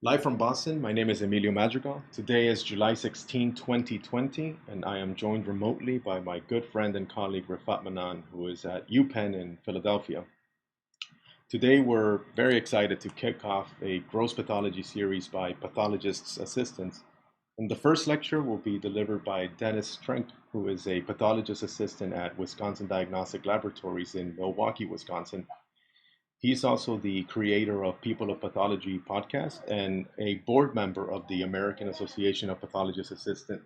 Live from Boston, my name is Emilio Madrigal. Today is July 16, 2020, and I am joined remotely by my good friend and colleague Rafat Manan, who is at UPenn in Philadelphia. Today, we're very excited to kick off a gross pathology series by pathologists' assistants. And the first lecture will be delivered by Dennis Trenk, who is a pathologist assistant at Wisconsin Diagnostic Laboratories in Milwaukee, Wisconsin. He's also the creator of People of Pathology podcast and a board member of the American Association of Pathologist Assistants.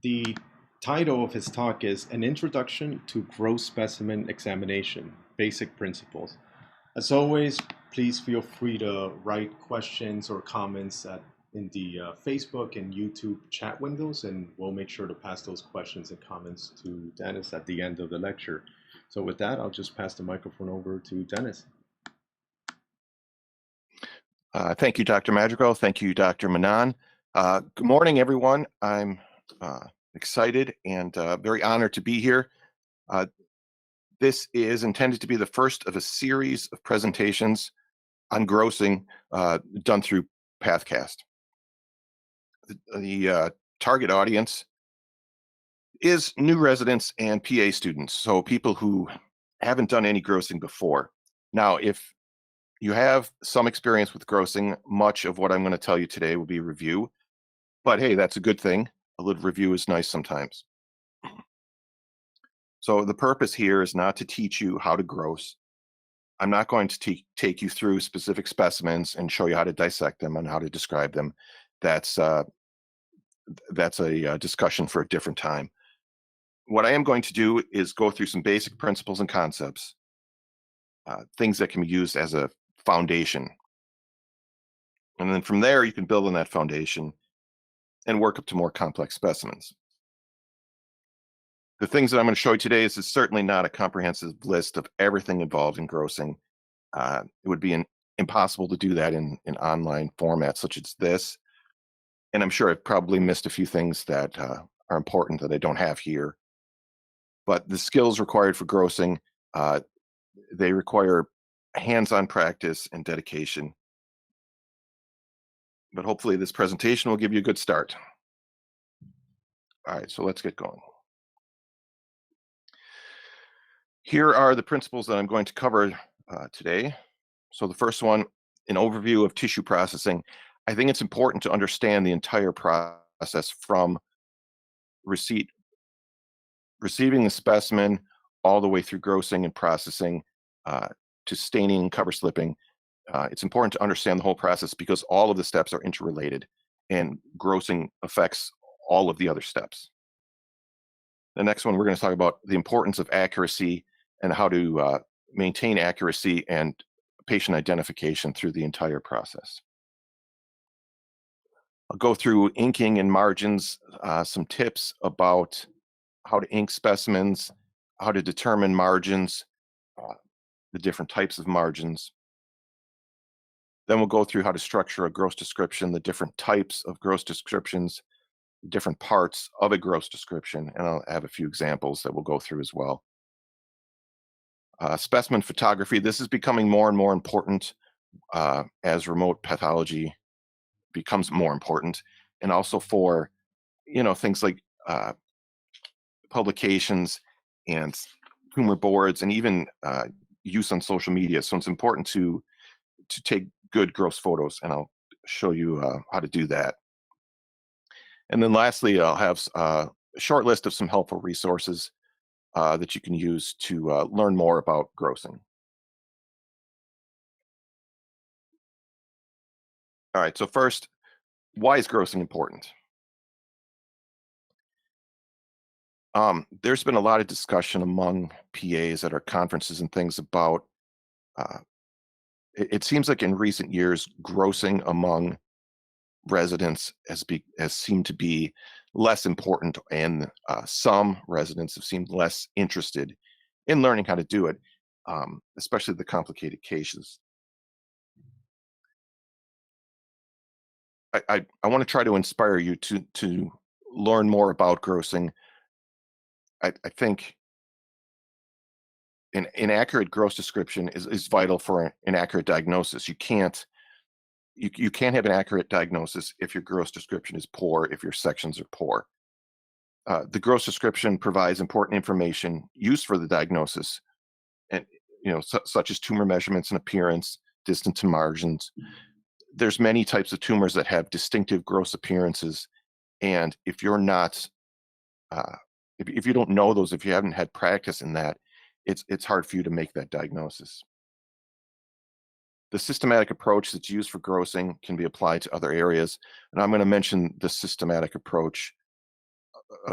The title of his talk is An Introduction to Gross Specimen Examination, Basic Principles. As always, please feel free to write questions or comments in the Facebook and YouTube chat windows, and we'll make sure to pass those questions and comments to Dennis at the end of the lecture. So with that, I'll just pass the microphone over to Dennis. Thank you, Dr. Madrigal. Thank you, Dr. Manan. Good morning, everyone. I'm excited and very honored to be here. This is intended to be the first of a series of presentations on grossing done through Pathcast. The target audience is new residents and PA students, so people who haven't done any grossing before. Now, if you have some experience with grossing, much of what I'm going to tell you today will be review, but hey, that's a good thing. A little review is nice sometimes. So the purpose here is not to teach you how to gross. I'm not going to take you through specific specimens and show you how to dissect them and how to describe them. That's a discussion for a different time. What I am going to do is go through some basic principles and concepts, things that can be used as a foundation. And then from there, you can build on that foundation and work up to more complex specimens. The things that I'm going to show you today is certainly not a comprehensive list of everything involved in grossing. It would be impossible to do that in an online format such as this. And I'm sure I've probably missed a few things that are important that I don't have here. But the skills required for grossing, they require hands-on practice and dedication. But hopefully this presentation will give you a good start. All right, so let's get going. Here are the principles that I'm going to cover today. So the first one, an overview of tissue processing. I think it's important to understand the entire process from receiving the specimen all the way through grossing and processing to staining and cover slipping. It's important to understand the whole process because all of the steps are interrelated and grossing affects all of the other steps. The next one, we're going to talk about the importance of accuracy and how to maintain accuracy and patient identification through the entire process. I'll go through inking and margins, some tips about how to ink specimens, how to determine margins, the different types of margins. Then we'll go through how to structure a gross description, the different types of gross descriptions, different parts of a gross description, and I'll have a few examples that we'll go through as well. Specimen photography, this is becoming more and more important as remote pathology becomes more important, and also for, things like publications and tumor boards and even use on social media. So it's important to take good gross photos, and I'll show you how to do that. And then lastly, I'll have a short list of some helpful resources that you can use to learn more about grossing. All right, so first, why is grossing important? There's been a lot of discussion among PAs at our conferences and things about, it seems like in recent years, grossing among residents has seemed to be less important, and some residents have seemed less interested in learning how to do it, especially the complicated cases. I want to try to inspire you to learn more about grossing. I think an accurate gross description is vital for an accurate diagnosis. You can't have an accurate diagnosis if your gross description is poor, if your sections are poor. The gross description provides important information used for the diagnosis, and such as tumor measurements and appearance, distance and margins. There's many types of tumors that have distinctive gross appearances, and if you're not, if you don't know those, if you haven't had practice in that, it's hard for you to make that diagnosis. The systematic approach that's used for grossing can be applied to other areas, and I'm going to mention the systematic approach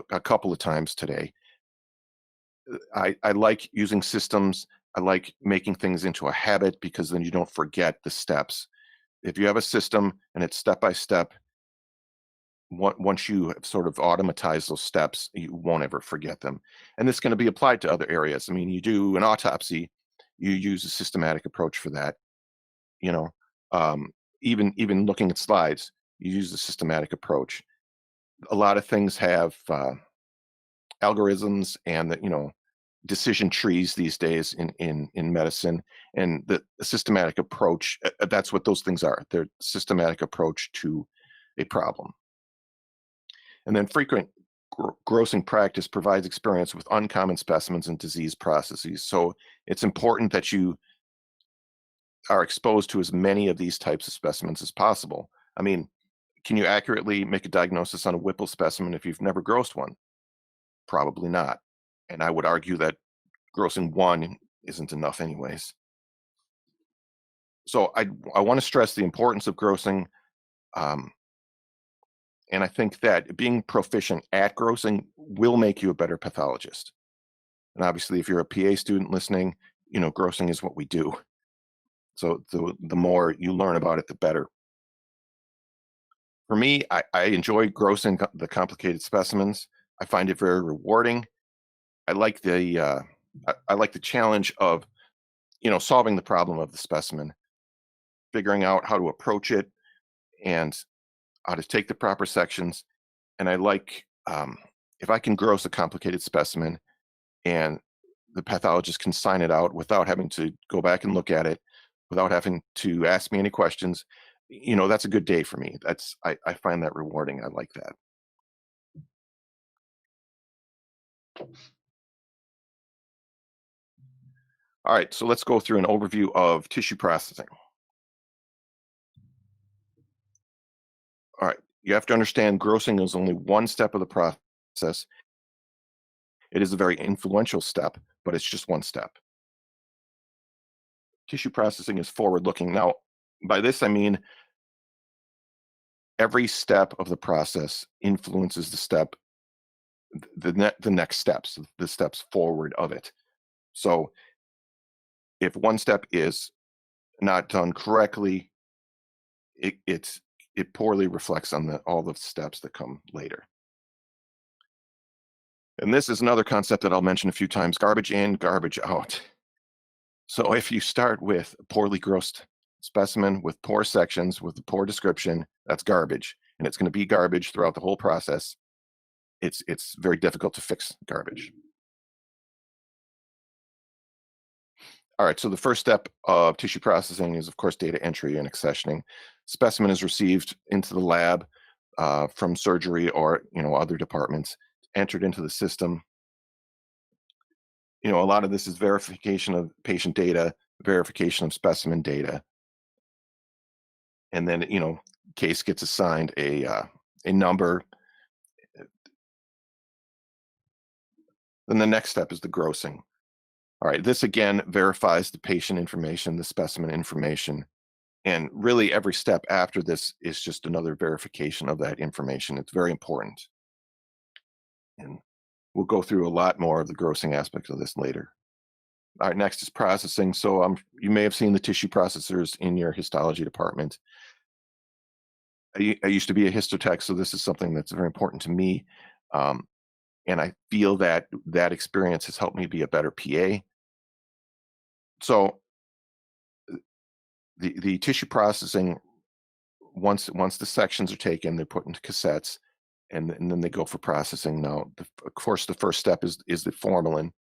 a couple of times today. I like using systems. I like making things into a habit because then you don't forget the steps. If you have a system and it's step by step, once you have sort of automatized those steps, you won't ever forget them. And this is going to be applied to other areas. I mean, you do an autopsy, you use a systematic approach for that. Even looking at slides, you use a systematic approach. A lot of things have algorithms and decision trees these days in medicine, and the systematic approach, that's what those things are. They're systematic approach to a problem. And then frequent grossing practice provides experience with uncommon specimens and disease processes. So it's important that you are exposed to as many of these types of specimens as possible. I mean, can you accurately make a diagnosis on a Whipple specimen if you've never grossed one? Probably not. And I would argue that grossing one isn't enough anyways. So I want to stress the importance of grossing. And I think that being proficient at grossing will make you a better pathologist. And obviously, if you're a PA student listening, grossing is what we do. So the more you learn about it, the better. For me, I enjoy grossing the complicated specimens. I find it very rewarding. I like the challenge of solving the problem of the specimen, figuring out how to approach it, and how to take the proper sections. And I like if I can gross a complicated specimen and the pathologist can sign it out without having to go back and look at it, without having to ask me any questions, that's a good day for me. I find that rewarding. I like that. All right, so let's go through an overview of tissue processing. All right, you have to understand grossing is only one step of the process. It is a very influential step, but it's just one step. Tissue processing is forward-looking. Now, by this I mean every step of the process influences the next steps, the steps forward of it. So if one step is not done correctly, it poorly reflects on all the steps that come later. And this is another concept that I'll mention a few times: garbage in, garbage out. So if you start with a poorly grossed specimen with poor sections, with a poor description, that's garbage, and it's going to be garbage throughout the whole process. It's very difficult to fix garbage. All right, so the first step of tissue processing is, of course, data entry and accessioning. Specimen is received into the lab from surgery or other departments, entered into the system. A lot of this is verification of patient data, verification of specimen data, and then case gets assigned a number. Then the next step is the grossing. All right, this again verifies the patient information, the specimen information, and really every step after this is just another verification of that information. It's very important. And we'll go through a lot more of the grossing aspects of this later. All right, next is processing. So you may have seen the tissue processors in your histology department. I used to be a histotech, so this is something that's very important to me. And I feel that experience has helped me be a better PA. So the tissue processing, once the sections are taken, they're put into cassettes, and then they go for processing. Now, of course, the first step is the formalin,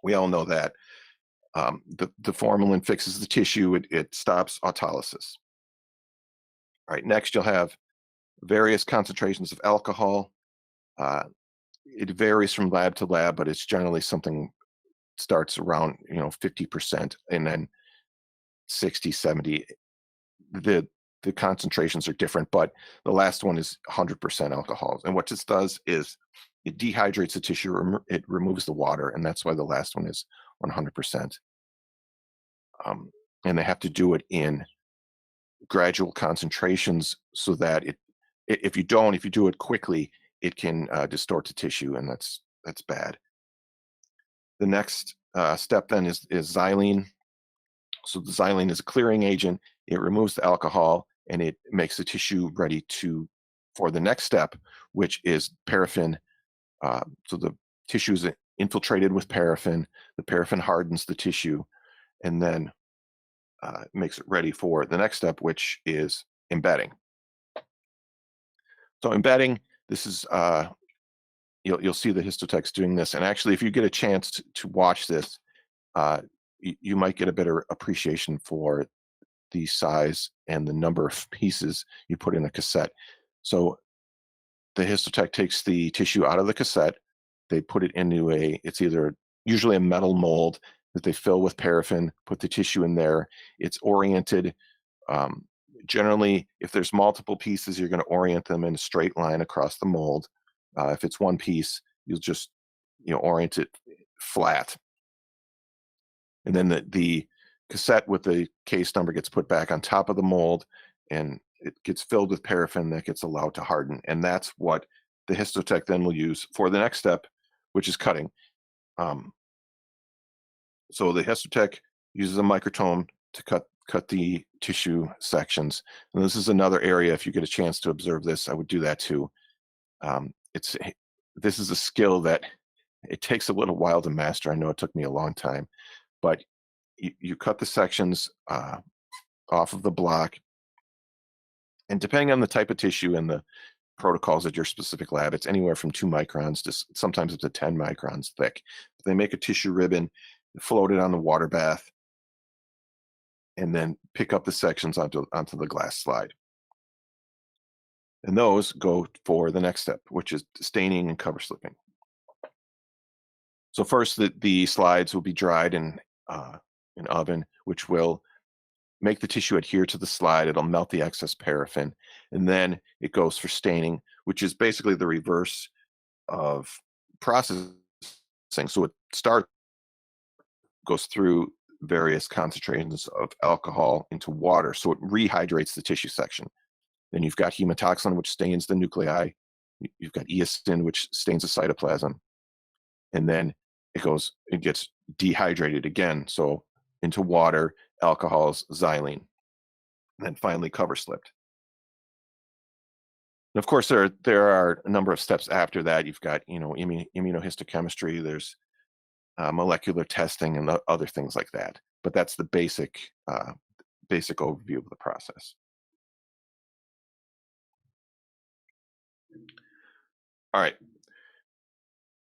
We all know that. The formalin fixes the tissue. It stops autolysis. All right, next you'll have various concentrations of alcohol. It varies from lab to lab, but it's generally something starts around 50% and then 60, 70. The concentrations are different, but the last one is 100% alcohol. And what this does is it dehydrates the tissue, it removes the water, and that's why the last one is 100%. And they have to do it in gradual concentrations so that if you do it quickly, it can distort the tissue, and that's bad. The next step then is xylene. So the xylene is a clearing agent. It removes the alcohol and it makes the tissue ready for the next step, which is paraffin. So the tissue is infiltrated with paraffin. The paraffin hardens the tissue and then makes it ready for the next step, which is embedding. So embedding, this is you'll see the histotechs doing this. And actually, if you get a chance to watch this, you might get a better appreciation for the size and the number of pieces you put in a cassette. So the histotech takes the tissue out of the cassette. They put it into it's usually a metal mold that they fill with paraffin, put the tissue in there. It's oriented. Generally, if there's multiple pieces, you're going to orient them in a straight line across the mold. If it's one piece, you'll just orient it flat. And then the cassette with the case number gets put back on top of the mold, and it gets filled with paraffin that gets allowed to harden. And that's what the histotech then will use for the next step, which is cutting. So the histotech uses a microtome to cut the tissue sections. And this is another area, if you get a chance to observe this, I would do that too. This is a skill that it takes a little while to master. I know it took me a long time, but you cut the sections off of the block, and depending on the type of tissue and the protocols at your specific lab, it's anywhere from 2 microns to sometimes up to 10 microns thick. They make a tissue ribbon, float it on the water bath, and then pick up the sections onto the glass slide. And those go for the next step, which is staining and cover slipping. So first, the slides will be dried in an oven, which will make the tissue adhere to the slide. It'll melt the excess paraffin. And then it goes for staining, which is basically the reverse of processing. So it goes through various concentrations of alcohol into water. So it rehydrates the tissue section. Then you've got hematoxylin, which stains the nuclei. You've got eosin, which stains the cytoplasm. And then it gets dehydrated again. So into water, alcohols, xylene, and then finally cover slipped. And of course, there are a number of steps after that. You've got immunohistochemistry. There's molecular testing and other things like that. But that's the basic overview of the process. All right.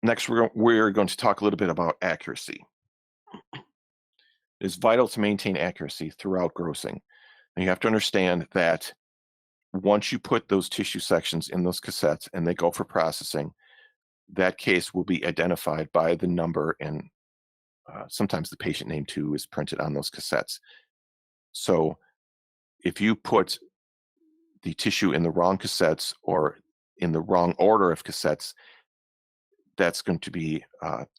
Next, we're going to talk a little bit about accuracy. It's vital to maintain accuracy throughout grossing. And you have to understand that once you put those tissue sections in those cassettes and they go for processing, that case will be identified by the number, and sometimes the patient name too is printed on those cassettes. So if you put the tissue in the wrong cassettes or in the wrong order of cassettes, that's going to be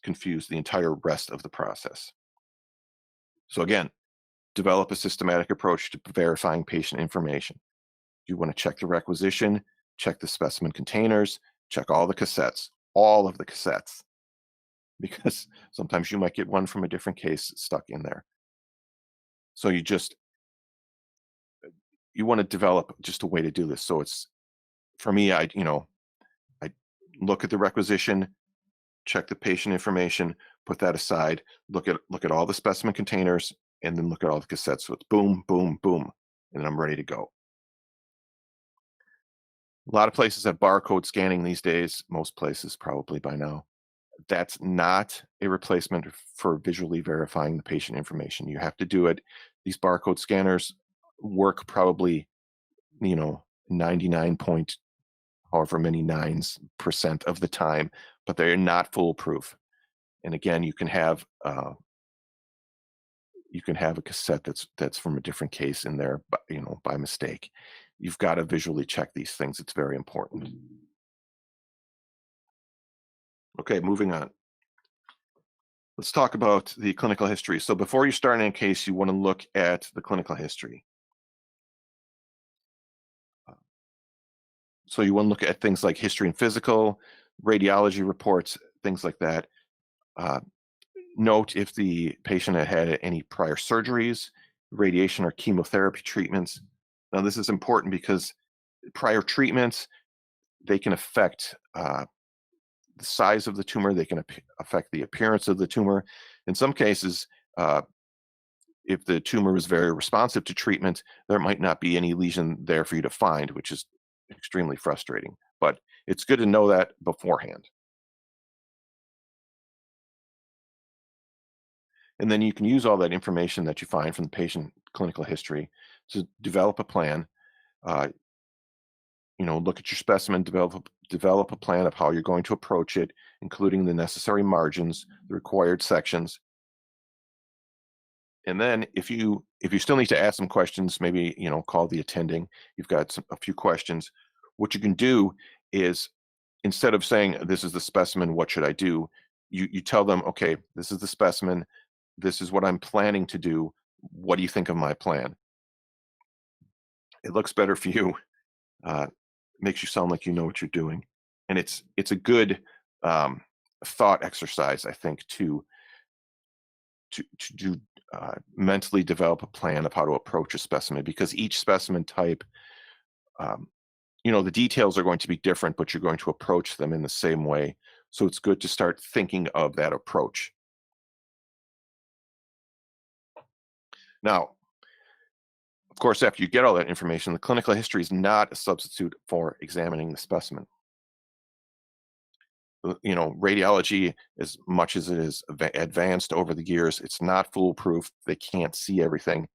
confuse the entire rest of the process. So again, develop a systematic approach to verifying patient information. You want to check the requisition, check the specimen containers, check all the cassettes, all of the cassettes, because sometimes you might get one from a different case stuck in there. So you want to develop just a way to do this. So for me, I look at the requisition, check the patient information, put that aside, look at all the specimen containers, and then look at all the cassettes. So it's boom, boom, boom, and then I'm ready to go. A lot of places have barcode scanning these days, most places probably by now. That's not a replacement for visually verifying the patient information. You have to do it. These barcode scanners work probably, 99 point however many nines percent of the time, but they're not foolproof. And again, you can have a cassette that's from a different case in there, but by mistake. You've got to visually check these things. It's very important. Okay, moving on. Let's talk about the clinical history. So before you start in a case, you want to look at the clinical history. So you want to look at things like history and physical, radiology reports, things like that. Uh, Note if the patient had any prior surgeries, radiation or chemotherapy treatments. Now, this is important because prior treatments, they can affect the size of the tumor, they can affect the appearance of the tumor. In some cases, if the tumor is very responsive to treatment, there might not be any lesion there for you to find, which is extremely frustrating. But it's good to know that beforehand. And then you can use all that information that you find from the patient clinical history to develop a plan. Uh, Look at your specimen, develop a plan of how you're going to approach it, including the necessary margins, the required sections. And then if you still need to ask some questions, maybe call the attending. You've got a few questions. What you can do is, instead of saying, "This is the specimen, what should I do?" You tell them, "Okay, this is the specimen. This is what I'm planning to do. What do you think of my plan?" It looks better for you. Uh, Makes you sound like you know what you're doing, and it's a good um, thought exercise, I think, to do mentally develop a plan of how to approach a specimen, because each specimen type, um, the details are going to be different, but you're going to approach them in the same way. So it's good to start thinking of that approach. Now, of course, after you get all that information, the clinical history is not a substitute for examining the specimen. Radiology, as much as it is advanced over the years, it's not foolproof. They can't see everything.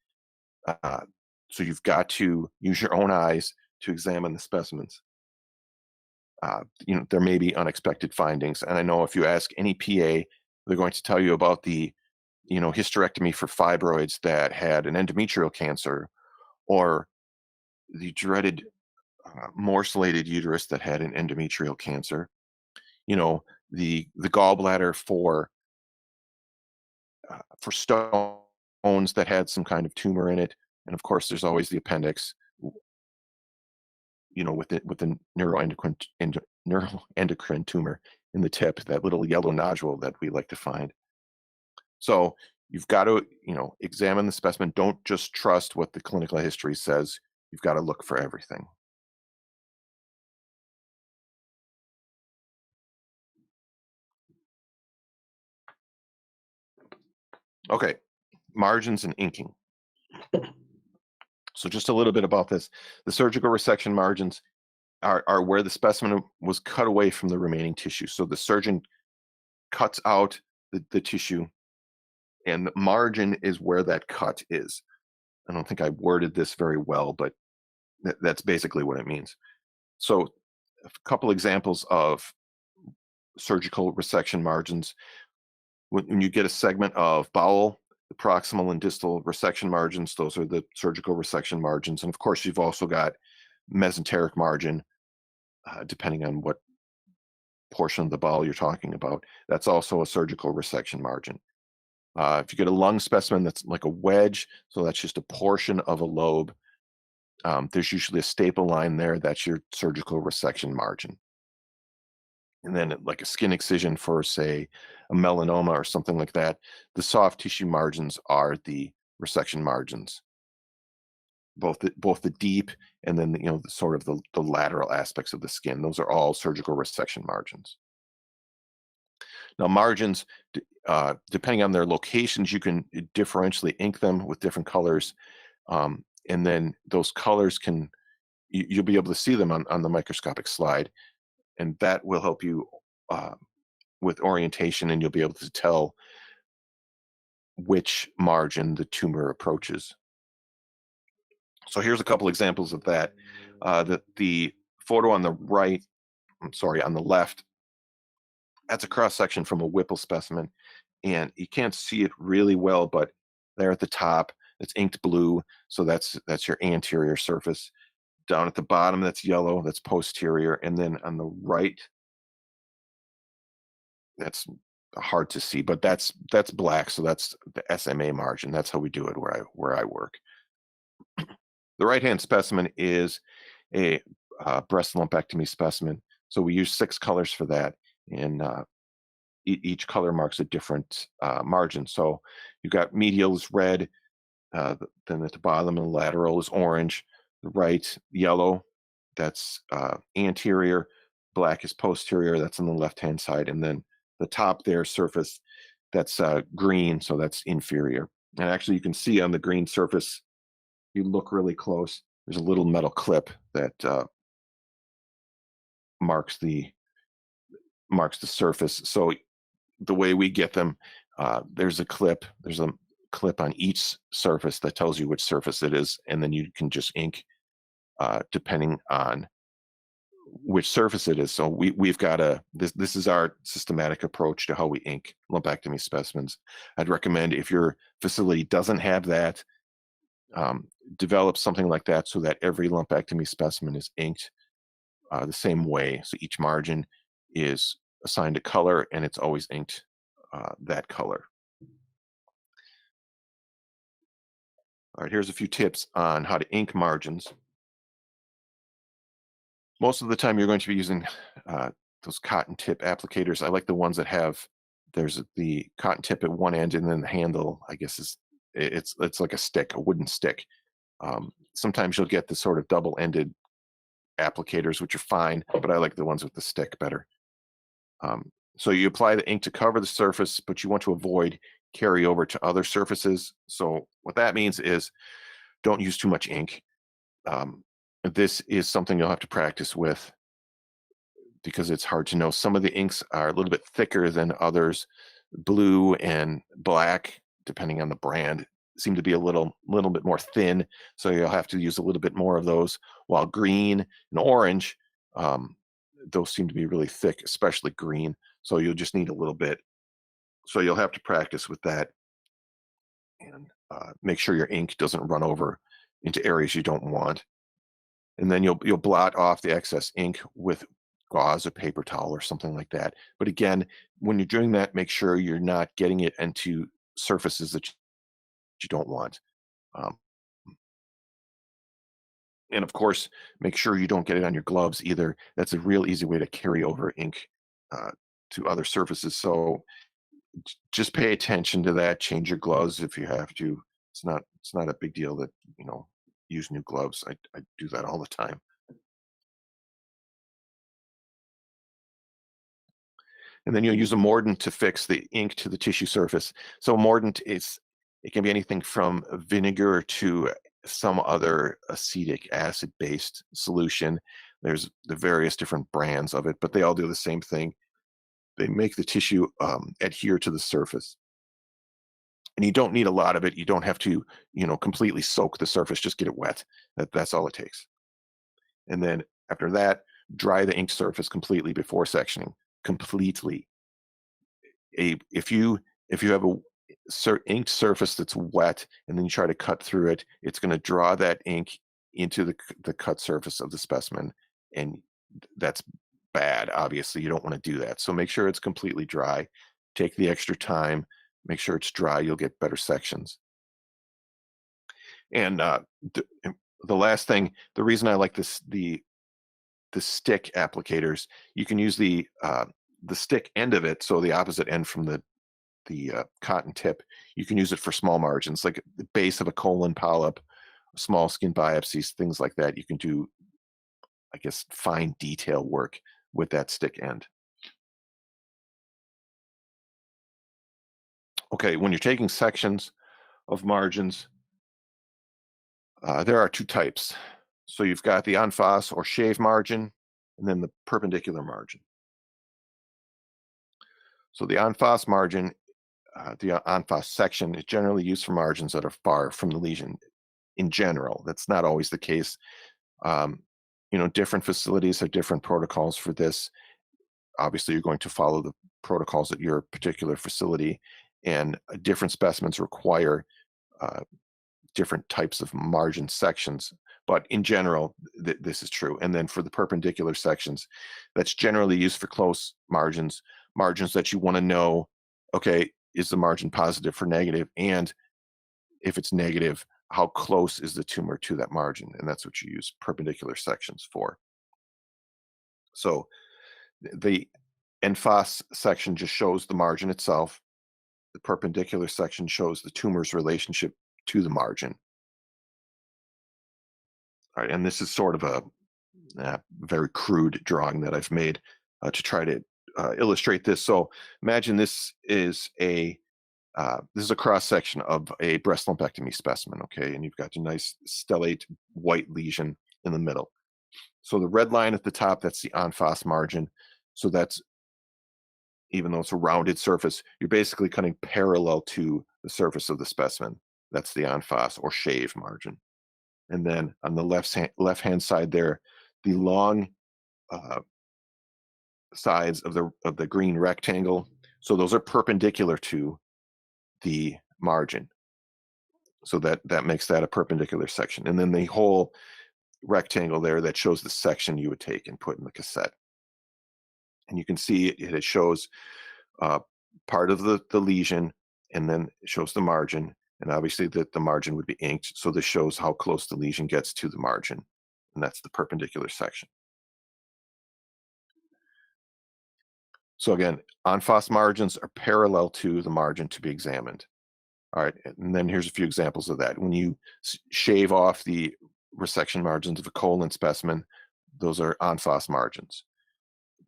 Uh, so you've got to use your own eyes to examine the specimens. There may be unexpected findings. And I know if you ask any PA, they're going to tell you about the, hysterectomy for fibroids that had an endometrial cancer, or the dreaded morcellated uterus that had an endometrial cancer. The gallbladder for stones that had some kind of tumor in it, and of course, there's always the appendix. With the neuroendocrine tumor in the tip, that little yellow nodule that we like to find. So you've got to, examine the specimen. Don't just trust what the clinical history says. You've got to look for everything. Okay, margins and inking. So just a little bit about this. The surgical resection margins are where the specimen was cut away from the remaining tissue. So the surgeon cuts out the tissue, and the margin is where that cut is. I don't think I worded this very well, but that's basically what it means. So a couple examples of surgical resection margins. When you get a segment of bowel, the proximal and distal resection margins, those are the surgical resection margins. And of course, you've also got mesenteric margin, depending on what portion of the bowel you're talking about. That's also a surgical resection margin. If you get a lung specimen that's like a wedge, so that's just a portion of a lobe, there's usually a staple line there. That's your surgical resection margin. And then like a skin excision for, say, a melanoma or something like that, the soft tissue margins are the resection margins. Both the deep and then the sort of the lateral aspects of the skin. Those are all surgical resection margins. Now, margins, depending on their locations, you can differentially ink them with different colors, and then those colors you'll be able to see them on the microscopic slide, and that will help you with orientation, and you'll be able to tell which margin the tumor approaches. So here's a couple examples of that. The photo on the right, I'm sorry, on the left, that's a cross section from a Whipple specimen, and you can't see it really well, but there at the top, it's inked blue, so that's your anterior surface. Down at the bottom, that's yellow, that's posterior, and then on the right, that's hard to see, but that's black, so that's the SMA margin. That's how we do it where I work. The right-hand specimen is a breast lumpectomy specimen, so we use 6 colors for that, and each color marks a different margin. So you've got medial is red, then at the bottom and lateral is orange, the right yellow, that's anterior, black is posterior, that's on the left-hand side, and then the top there surface, that's green, so that's inferior. And actually you can see on the green surface, you look really close, there's a little metal clip that marks the surface. So the way we get them, there's a clip on each surface that tells you which surface it is, and then you can just ink depending on which surface it is. So we've got this is our systematic approach to how we ink lumpectomy specimens. I'd recommend, if your facility doesn't have that, develop something like that so that every lumpectomy specimen is inked the same way. So each margin is assigned a color, and it's always inked that color. All right, here's a few tips on how to ink margins. Most of the time you're going to be using those cotton tip applicators. I like the ones that have, there's the cotton tip at one end, and then the handle, I guess, it's like a stick, a wooden stick. Sometimes you'll get the sort of double-ended applicators, which are fine, but I like the ones with the stick better. So you apply the ink to cover the surface, but you want to avoid carryover to other surfaces. So what that means is, don't use too much ink. This is something you'll have to practice with, because it's hard to know. Some of the inks are a little bit thicker than others. Blue and black, depending on the brand, seem to be a little bit more thin, so you'll have to use a little bit more of those, while green and orange, those seem to be really thick, especially green, so you'll just need a little bit. So you'll have to practice with that, and make sure your ink doesn't run over into areas you don't want. And then you'll blot off the excess ink with gauze or paper towel or something like that. But again, when you're doing that, make sure you're not getting it into surfaces that you don't want. And of course, make sure you don't get it on your gloves either. That's a real easy way to carry over ink to other surfaces. So just pay attention to that. Change your gloves if you have to. It's not a big deal that, use new gloves. I do that all the time. And then you'll use a mordant to fix the ink to the tissue surface. So mordant it can be anything from vinegar to some other acetic acid-based solution. There's the various different brands of it, but they all do the same thing. They make the tissue adhere to the surface. And you don't need a lot of it. You don't have to, completely soak the surface. Just get it wet. That's all it takes. And then after that, dry the ink surface completely before sectioning. Completely. If you have a inked surface that's wet, and then you try to cut through it, it's going to draw that ink into the cut surface of the specimen, and that's bad. Obviously, you don't want to do that. So make sure it's completely dry. Take the extra time. Make sure it's dry. You'll get better sections. And the last thing, the reason I like the stick applicators, you can use the stick end of it, so the opposite end from the cotton tip. You can use it for small margins, like the base of a colon polyp, small skin biopsies, things like that. You can do, I guess, fine detail work with that stick end. Okay, when you're taking sections of margins, there are 2 types. So you've got the en face or shave margin, and then the perpendicular margin. So the en face margin, the en face section is generally used for margins that are far from the lesion. In general, that's not always the case. Different facilities have different protocols for this. Obviously, you're going to follow the protocols at your particular facility, and different specimens require uh, different types of margin sections. But in general, this is true. And then for the perpendicular sections, that's generally used for close margins, margins that you want to know, okay, is the margin positive or negative? And if it's negative, how close is the tumor to that margin? And that's what you use perpendicular sections for. So the en face section just shows the margin itself. The perpendicular section shows the tumor's relationship to the margin. All right, and this is sort of a very crude drawing that I've made to try to illustrate this. So imagine this is a cross section of a breast lumpectomy specimen, okay, and you've got a nice stellate white lesion in the middle. So the red line at the top, that's the en face margin. So that's, even though it's a rounded surface, you're basically cutting parallel to the surface of the specimen. That's the en face or shave margin. And then on the left-hand side there, the long sides of the green rectangle, so those are perpendicular to the margin. So that makes that a perpendicular section. And then the whole rectangle there, that shows the section you would take and put in the cassette. And you can see it shows part of the lesion, and then it shows the margin. And obviously the margin would be inked. So this shows how close the lesion gets to the margin. And that's the perpendicular section. So again, en face margins are parallel to the margin to be examined. All right, and then here's a few examples of that. When you shave off the resection margins of a colon specimen, those are en face margins.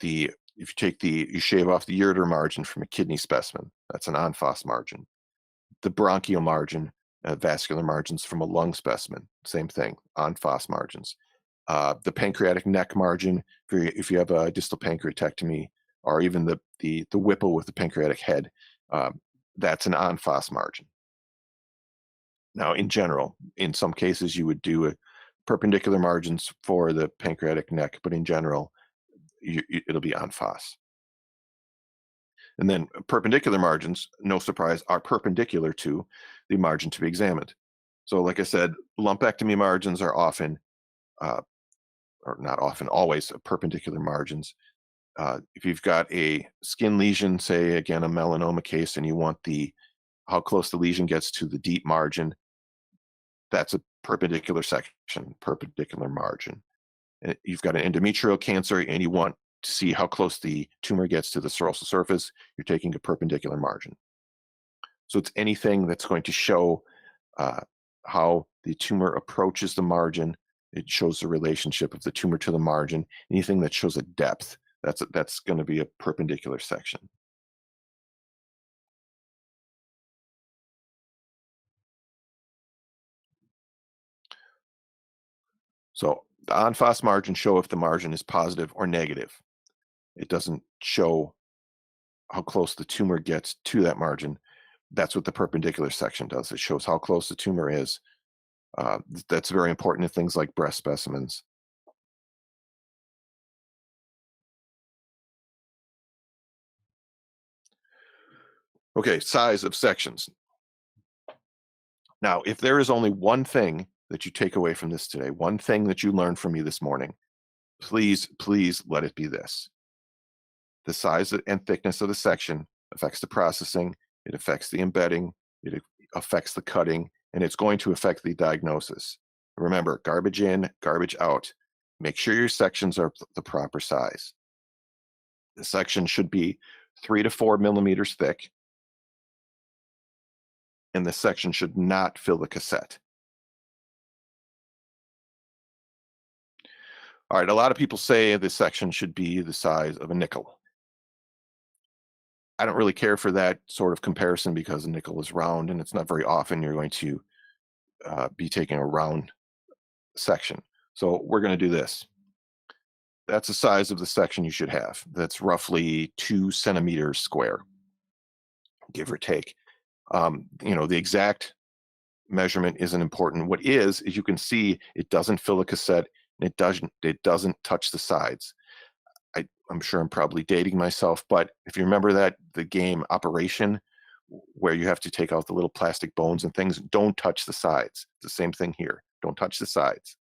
If you shave off the ureter margin from a kidney specimen, that's an en face margin. The bronchial margin, vascular margins from a lung specimen, same thing, en face margins. The pancreatic neck margin, if you have a distal pancreatectomy, or even the Whipple with the pancreatic head, that's an en face margin. Now, in general, in some cases, you would do perpendicular margins for the pancreatic neck, but in general, it'll be en face. And then perpendicular margins, no surprise, are perpendicular to the margin to be examined. So like I said, lumpectomy margins are often, or not often, always perpendicular margins. If you've got a skin lesion, say again a melanoma case, and you want how close the lesion gets to the deep margin, that's a perpendicular section, perpendicular margin. And you've got an endometrial cancer and you want to see how close the tumor gets to the serosal surface, you're taking a perpendicular margin. So it's anything that's going to show how the tumor approaches the margin. It shows the relationship of the tumor to the margin. Anything that shows a depth, that's going to be a perpendicular section. So the en face margin show if the margin is positive or negative. It doesn't show how close the tumor gets to that margin. That's what the perpendicular section does. It shows how close the tumor is. That's very important in things like breast specimens. Okay, size of sections. Now, if there is only one thing that you take away from this today, one thing that you learned from me this morning, please let it be this. The size and thickness of the section affects the processing, it affects the embedding, it affects the cutting, and it's going to affect the diagnosis. Remember, garbage in, garbage out. Make sure your sections are the proper size. The section should be 3 to 4 millimeters thick, and the section should not fill the cassette. All right, a lot of people say this section should be the size of a nickel. I don't really care for that sort of comparison because a nickel is round and it's not very often you're going to be taking a round section. So we're going to do this. That's the size of the section you should have. That's roughly 2 centimeters square. give or take. The exact measurement isn't important. What is you can see it doesn't fill a cassette, and it doesn't touch the sides. I'm sure I'm probably dating myself, but if you remember that the game Operation, where you have to take out the little plastic bones and things, don't touch the sides. It's the same thing here. Don't touch the sides.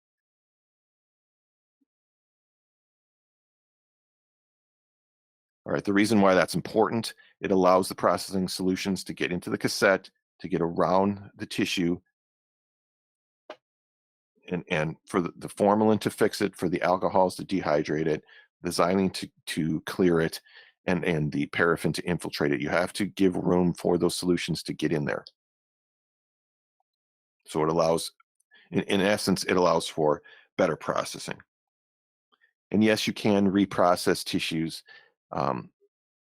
All right, the reason why that's important, it allows the processing solutions to get into the cassette, to get around the tissue, and for the formalin to fix it, for the alcohols to dehydrate it, the xylene to clear it, and the paraffin to infiltrate it. You have to give room for those solutions to get in there. So it allows, in essence, it allows for better processing. And yes, you can reprocess tissues, um,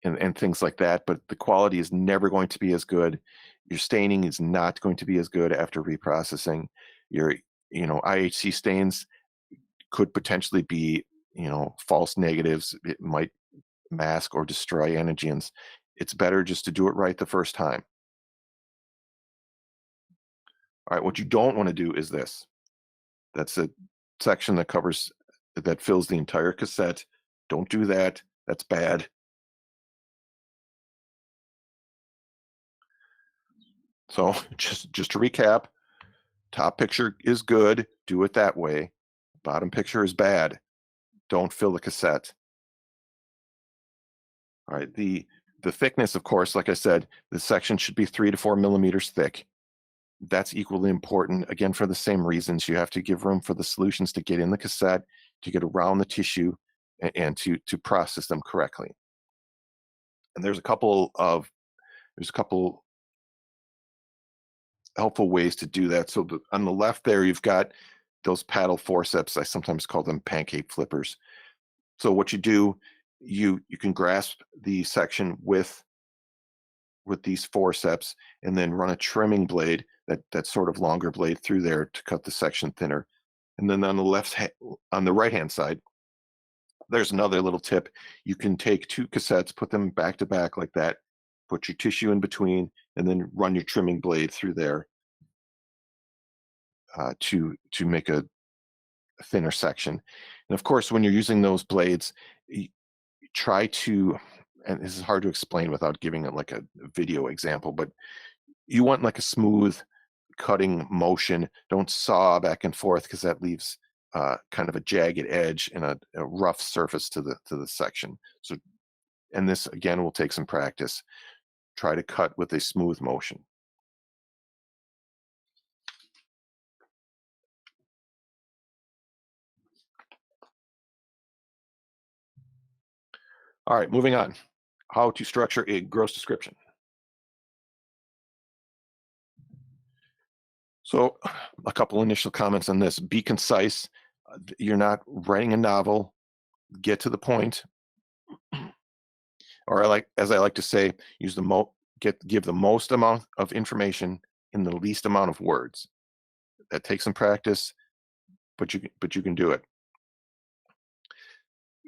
and things like that, but the quality is never going to be as good. Your staining is not going to be as good after reprocessing. Your, IHC stains could potentially be, false negatives. It might mask or destroy antigens. It's better just to do it right the first time. All right, what you don't want to do is this. That's a section that fills the entire cassette. Don't do that. That's bad. So just to recap, top picture is good. Do it that way. Bottom picture is bad. Don't fill the cassette. All right. The thickness, of course, like I said, the section should be 3 to 4 millimeters thick. That's equally important. Again, for the same reasons, you have to give room for the solutions to get in the cassette, to get around the tissue, and to process them correctly. And there's a couple helpful ways to do that. So on the left there, you've got those paddle forceps. I sometimes call them pancake flippers. So what you do, you can grasp the section with these forceps, and then run a trimming blade, that sort of longer blade, through there to cut the section thinner. And then on the right hand side, there's another little tip. You can take two cassettes, put them back to back like that, put your tissue in between, and then run your trimming blade through there, to make a thinner section. And of course, when you're using those blades, you try to, and this is hard to explain without giving it like a video example, but you want like a smooth cutting motion. Don't saw back and forth, because that leaves kind of a jagged edge and a rough surface to the section. So, and this again will take some practice. Try to cut with a smooth motion. All right, moving on. How to structure a gross description. So, a couple initial comments on this. Be concise. You're not writing a novel. Get to the point. Or as I like to say, use give the most amount of information in the least amount of words. That takes some practice, but you can do it.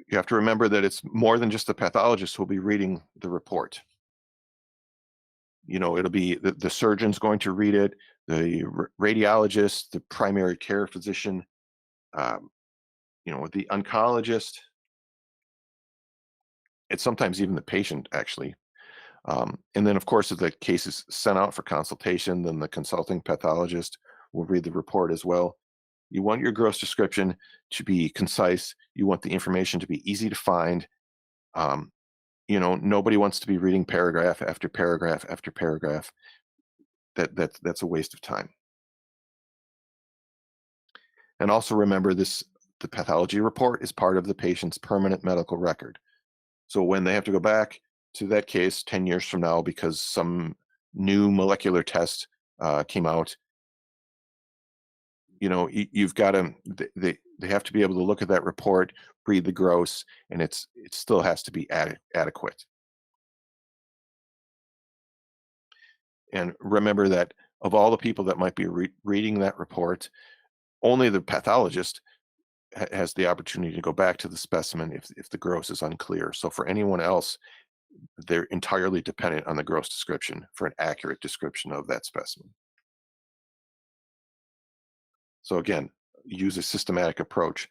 You have to remember that it's more than just the pathologist who will be reading the report. It'll be the surgeon's going to read it, the radiologist, the primary care physician, the oncologist. It's sometimes even the patient, actually. And then, of course, if the case is sent out for consultation, then the consulting pathologist will read the report as well. You want your gross description to be concise. You want the information to be easy to find. Nobody wants to be reading paragraph after paragraph after paragraph. That's a waste of time. And also remember this: the pathology report is part of the patient's permanent medical record. So when they have to go back to that case 10 years from now because some new molecular test came out, you've got to, they have to be able to look at that report, read the gross, and it still has to be adequate. And remember that of all the people that might be reading that report, only the pathologist has the opportunity to go back to the specimen if the gross is unclear. So for anyone else, they're entirely dependent on the gross description for an accurate description of that specimen. So again, use a systematic approach.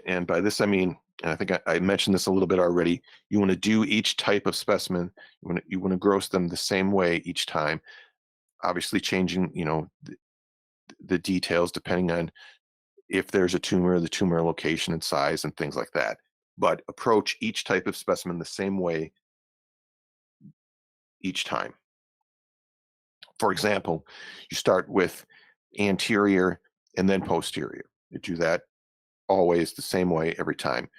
And by this, I mean, and I think I mentioned this a little bit already, you want to do each type of specimen, you want to gross them the same way each time, obviously changing, the details depending on if there's a tumor, the tumor location and size and things like that. But approach each type of specimen the same way each time. For example, you start with anterior and then posterior. You do that always the same way every time.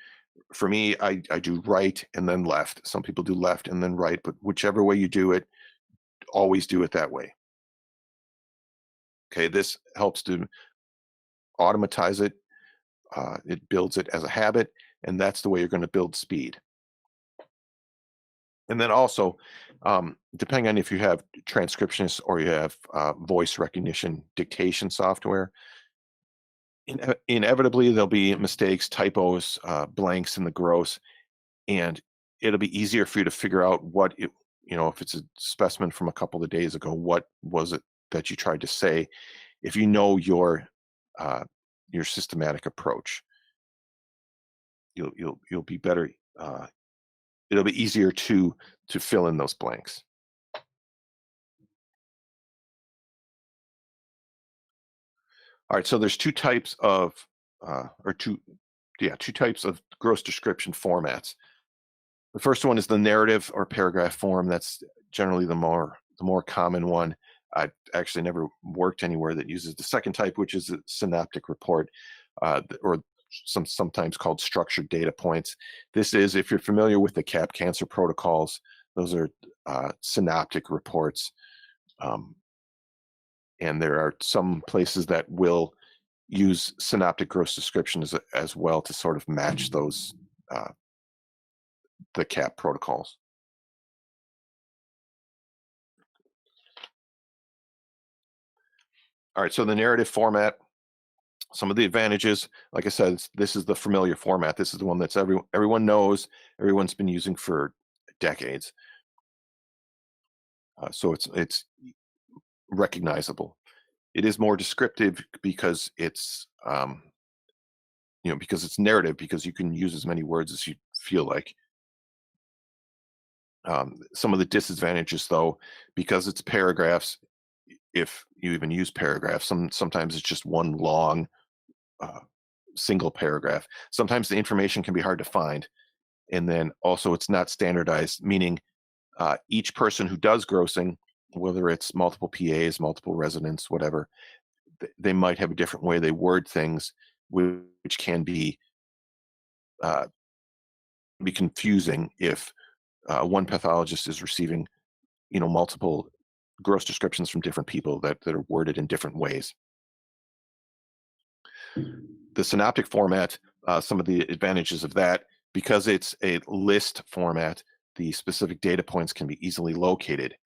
For me, I do right and then left. Some people do left and then right, but whichever way you do it, always do it that way. Okay, this helps to automatize it. It builds it as a habit, and that's the way you're going to build speed. And then also, depending on if you have transcriptionists or you have voice recognition dictation software, inevitably there'll be mistakes, typos, blanks in the gross, and it'll be easier for you to figure out if it's a specimen from a couple of days ago, what was it that you tried to say, if you know your systematic approach. You'll be better. It'll be easier to fill in those blanks. All right, so there's two types of two types of gross description formats. The first one is the narrative or paragraph form. That's generally the more common one. I actually never worked anywhere that uses the second type, which is a synoptic report, or sometimes called structured data points. This is, if you're familiar with the CAP cancer protocols, those are synoptic reports. And there are some places that will use synoptic gross description as well to sort of match those the CAP protocols. All right, so the narrative format, some of the advantages, like I said, this is the familiar format. This is the one that's everyone knows, everyone's been using for decades. So it's recognizable. It is more descriptive because it's because it's narrative, because you can use as many words as you feel like. Some of the disadvantages, though, because it's paragraphs, if you even use paragraphs, sometimes it's just one long single paragraph. Sometimes the information can be hard to find. And then also it's not standardized, meaning each person who does grossing, whether it's multiple PAs, multiple residents, whatever, they might have a different way they word things, which can be confusing if one pathologist is receiving multiple gross descriptions from different people that are worded in different ways. The synoptic format, some of the advantages of that, because it's a list format, the specific data points can be easily located,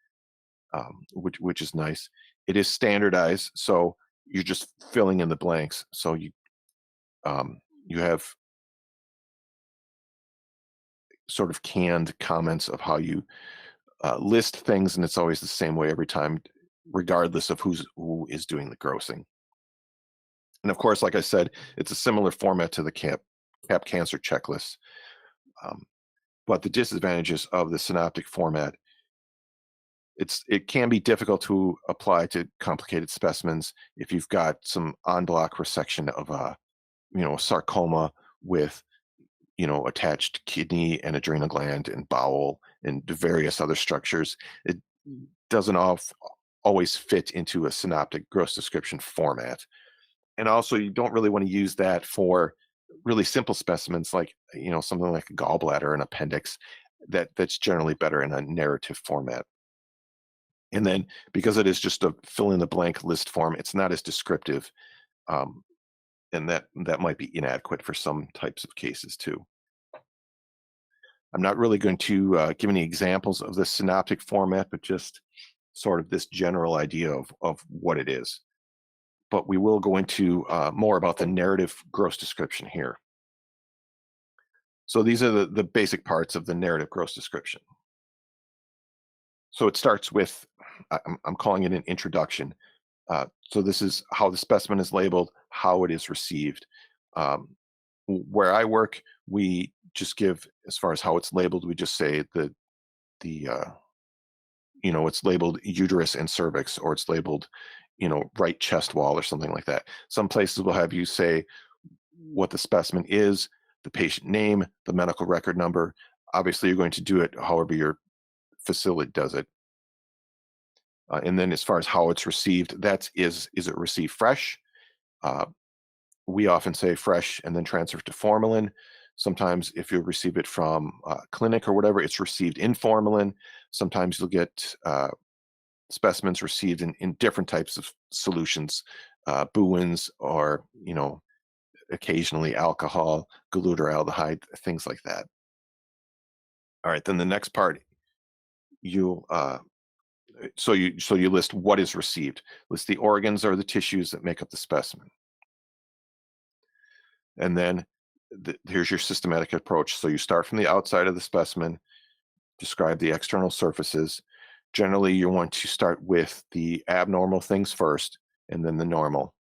which is nice. It is standardized, so you're just filling in the blanks. So you have sort of canned comments of how you list things, and it's always the same way every time, regardless of who is doing the grossing. And of course, like I said, it's a similar format to the CAP cancer checklist. But the disadvantages of the synoptic format, it can be difficult to apply to complicated specimens if you've got some en bloc resection of a sarcoma with attached kidney and adrenal gland and bowel and various other structures. It doesn't always fit into a synoptic gross description format. And also, you don't really want to use that for really simple specimens like something like a gallbladder or an appendix. That's generally better in a narrative format. And then because it is just a fill in the blank list form, it's not as descriptive, and that might be inadequate for some types of cases too. I'm not really going to give any examples of the synoptic format, but just sort of this general idea of what it is. But we will go into more about the narrative gross description here. So these are the basic parts of the narrative gross description. So it starts with, I'm calling it an introduction. So this is how the specimen is labeled, how it is received. Where I work, we just give, as far as how it's labeled, we just say the it's labeled uterus and cervix, or it's labeled, right chest wall or something like that. Some places will have you say what the specimen is, the patient name, the medical record number. Obviously, you're going to do it however your facility does it. And then as far as how it's received, is it received fresh? Uh, we often say fresh and then transfer to formalin. Sometimes if you receive it from a clinic or whatever, it's received in formalin. Sometimes you'll get specimens received in different types of solutions, Booins, or occasionally alcohol, glutaraldehyde, things like that. All right, then the next part, you so you list what is received. List the organs or the tissues that make up the specimen, and then here's your systematic approach. So you start from the outside of the specimen, describe the external surfaces. Generally, you want to start with the abnormal things first, and then the normal.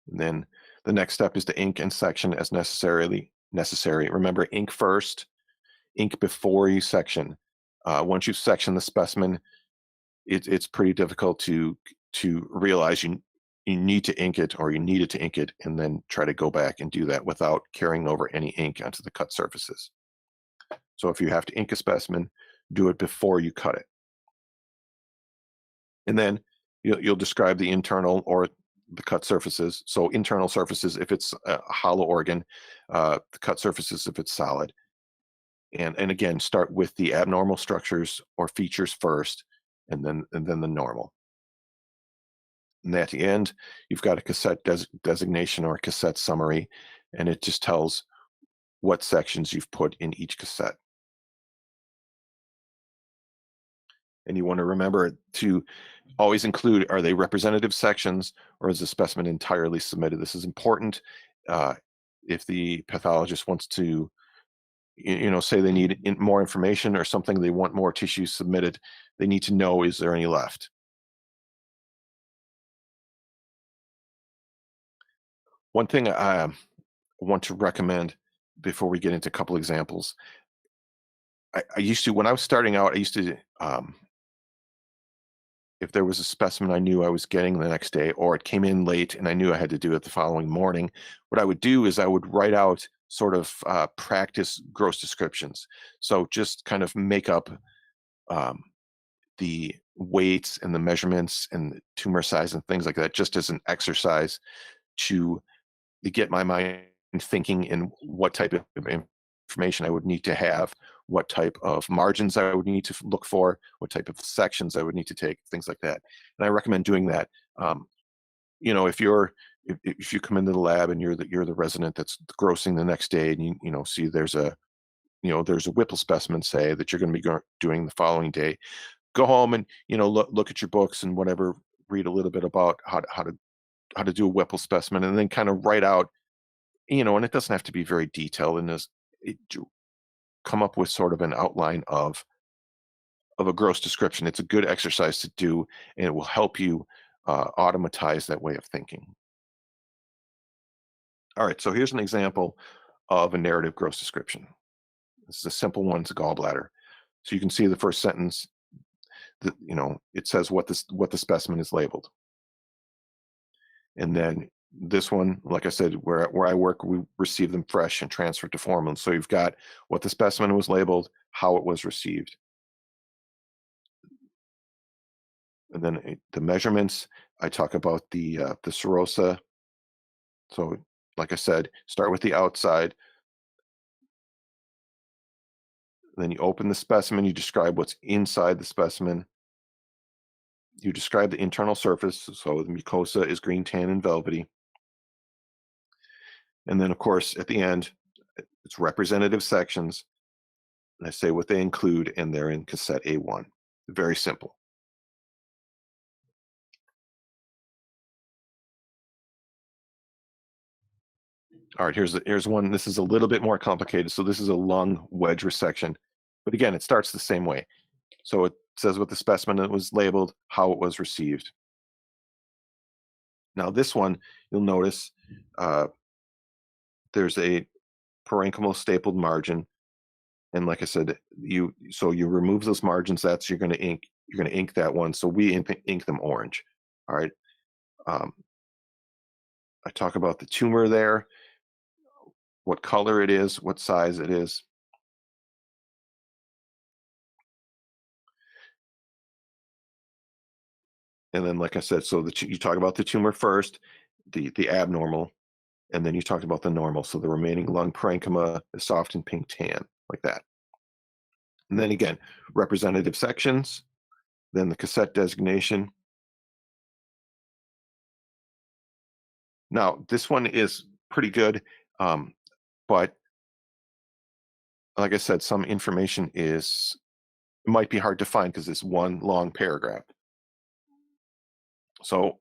And then the next step is to ink and section as necessary. Remember, ink first, ink before you section. Once you've sectioned the specimen, it's pretty difficult to realize you need to ink it, or you needed to ink it, and then try to go back and do that without carrying over any ink onto the cut surfaces. So if you have to ink a specimen, do it before you cut it. And then you'll describe the internal or the cut surfaces. So internal surfaces if it's a hollow organ, the cut surfaces if it's solid. And again, start with the abnormal structures or features first, and then the normal. And at the end, you've got a cassette designation or a cassette summary, and it just tells what sections you've put in each cassette. And you want to remember to always include, are they representative sections, or is the specimen entirely submitted? This is important. If the pathologist wants to, say they need more information or something, they want more tissue submitted, they need to know, is there any left? One thing I want to recommend before we get into a couple examples, I used to, when I was starting out, I used to, if there was a specimen I knew I was getting the next day, or it came in late and I knew I had to do it the following morning, what I would do is I would write out sort of practice gross descriptions. So just kind of make up um, the weights and the measurements and the tumor size and things like that, just as an exercise to get my mind thinking in what type of information I would need to have, what type of margins I would need to look for, what type of sections I would need to take, things like that. And I recommend doing that. If you come into the lab and you're the resident that's grossing the next day, and you see there's a Whipple specimen, say, that you're going to be doing the following day, go home and look at your books and whatever, read a little bit about how to do a Whipple specimen, and then kind of write out, and it doesn't have to be very detailed, and come up with sort of an outline of a gross description. It's a good exercise to do, and it will help you automatize that way of thinking. All right, so here's an example of a narrative gross description. This is a simple one. It's a gallbladder. So you can see the first sentence that, it says what the specimen is labeled. And then this one, like I said, where I work, we receive them fresh and transferred to formalin. So you've got what the specimen was labeled, how it was received. And then the measurements, I talk about the serosa. So like I said, start with the outside. Then you open the specimen, you describe what's inside the specimen. You describe the internal surface, so the mucosa is green, tan, and velvety. And then, of course, at the end, it's representative sections. And I say what they include, and they're in cassette A1. Very simple. All right, here's one. This is a little bit more complicated. So this is a lung wedge resection, but again, it starts the same way. So it says what the specimen was labeled, how it was received. Now this one, you'll notice there's a parenchymal stapled margin, and like I said, you remove those margins. That's you're going to ink that one. So we ink them orange. All right. I talk about the tumor there, what color it is, what size it is. And then, like I said, so you talk about the tumor first, the abnormal, and then you talked about the normal. So the remaining lung parenchyma is soft and pink tan, like that. And then again, representative sections, then the cassette designation. Now, this one is pretty good, but like I said, some information might be hard to find because it's one long paragraph. So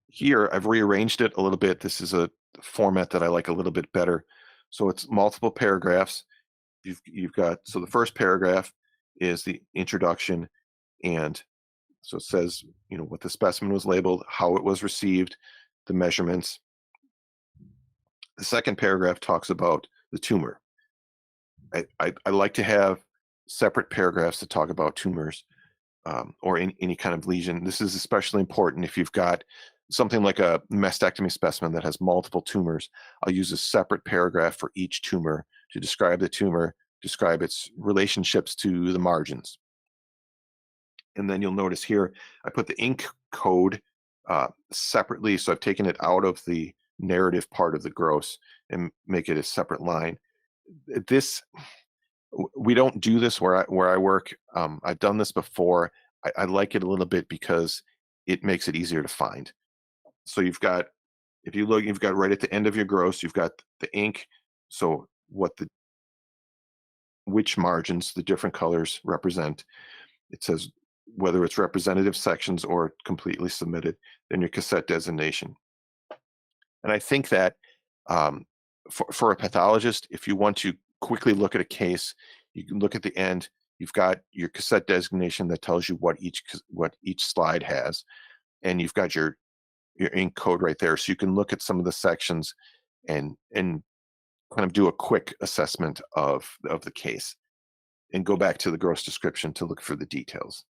here I've rearranged it a little bit. This is a format that I like a little bit better. So it's multiple paragraphs. You've got, so the first paragraph is the introduction, and so it says, what the specimen was labeled, how it was received, the measurements. The second paragraph talks about the tumor. I like to have separate paragraphs to talk about tumors, or any kind of lesion. This is especially important if you've got something like a mastectomy specimen that has multiple tumors. I'll use a separate paragraph for each tumor to describe the tumor, describe its relationships to the margins. And then you'll notice here, I put the ink code separately. So I've taken it out of the narrative part of the gross and make it a separate line. We don't do this where I work. I've done this before. I like it a little bit because it makes it easier to find. So you've got, if you look, you've got right at the end of your gross, you've got the ink. So which margins the different colors represent. It says whether it's representative sections or completely submitted, then your cassette designation. And I think that for a pathologist, if you want to quickly look at a case, you can look at the end. You've got your cassette designation that tells you what each slide has, and you've got your ink code right there, so you can look at some of the sections and kind of do a quick assessment of the case, and go back to the gross description to look for the details.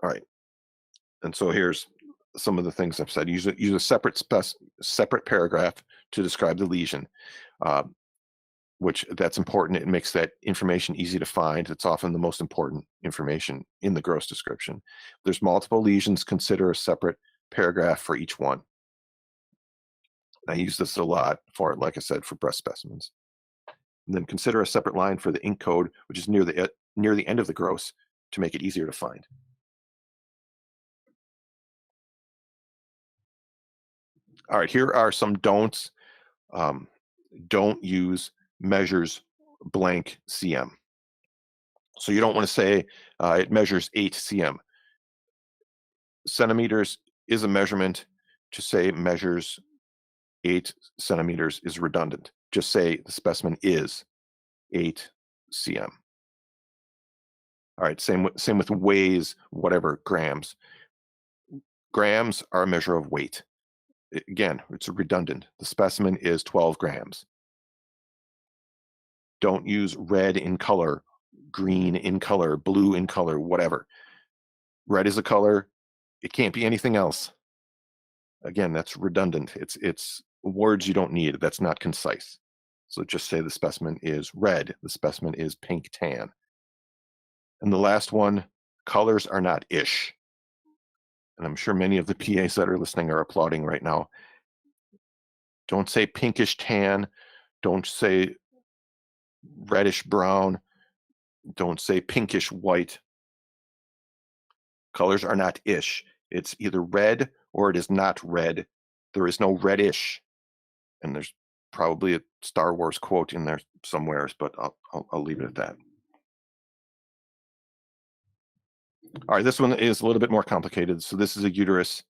All right, and so here's some of the things I've said. Use a separate paragraph to describe the lesion, which that's important. It makes that information easy to find. It's often the most important information in the gross description. There's multiple lesions, consider a separate paragraph for each one. I use this a lot for, like I said, for breast specimens. And then consider a separate line for the ink code, which is near the end of the gross, to make it easier to find. All right, here are some don'ts. Don't use measures blank cm. So you don't want to say it measures 8 cm. Centimeters is a measurement. To say measures 8 centimeters is redundant. Just say the specimen is 8 cm. All right, same with weighs, whatever, grams. Grams are a measure of weight. Again, it's redundant. The specimen is 12 grams. Don't use red in color, green in color, blue in color, whatever. Red is a color. It can't be anything else. Again, that's redundant. It's words you don't need. That's not concise. So just say the specimen is red. The specimen is pink tan. And the last one, colors are not ish. And I'm sure many of the PAs that are listening are applauding right now. Don't say pinkish tan. Don't say reddish brown. Don't say pinkish white. Colors are not ish. It's either red or it is not red. There is no reddish. And there's probably a Star Wars quote in there somewheres, but I'll leave it at that. All right, this one is a little bit more complicated. So this is a uterus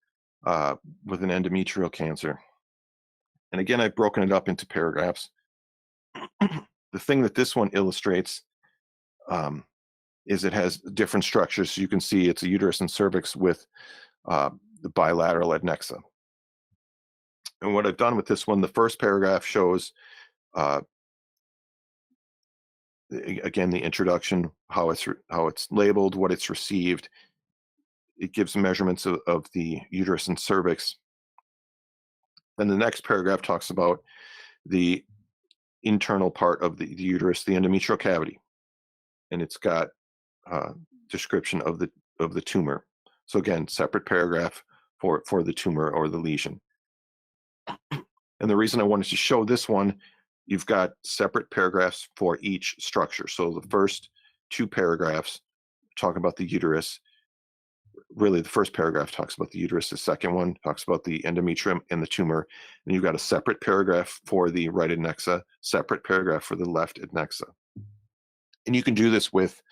with an endometrial cancer. And again, I've broken it up into paragraphs. The thing that this one illustrates is it has different structures. So you can see it's a uterus and cervix with the bilateral adnexa. And what I've done with this one, the first paragraph shows, again, the introduction, how it's labeled, what it's received. It gives measurements of the uterus and cervix. Then the next paragraph talks about the internal part of the uterus, the endometrial cavity, and it's got description of the tumor. So again, separate paragraph for the tumor or the lesion. And the reason I wanted to show this one, you've got separate paragraphs for each structure. So the first two paragraphs talk about the uterus. Really, the first paragraph talks about the uterus. The second one talks about the endometrium and the tumor. And you've got a separate paragraph for the right adnexa, separate paragraph for the left adnexa. And you can do this with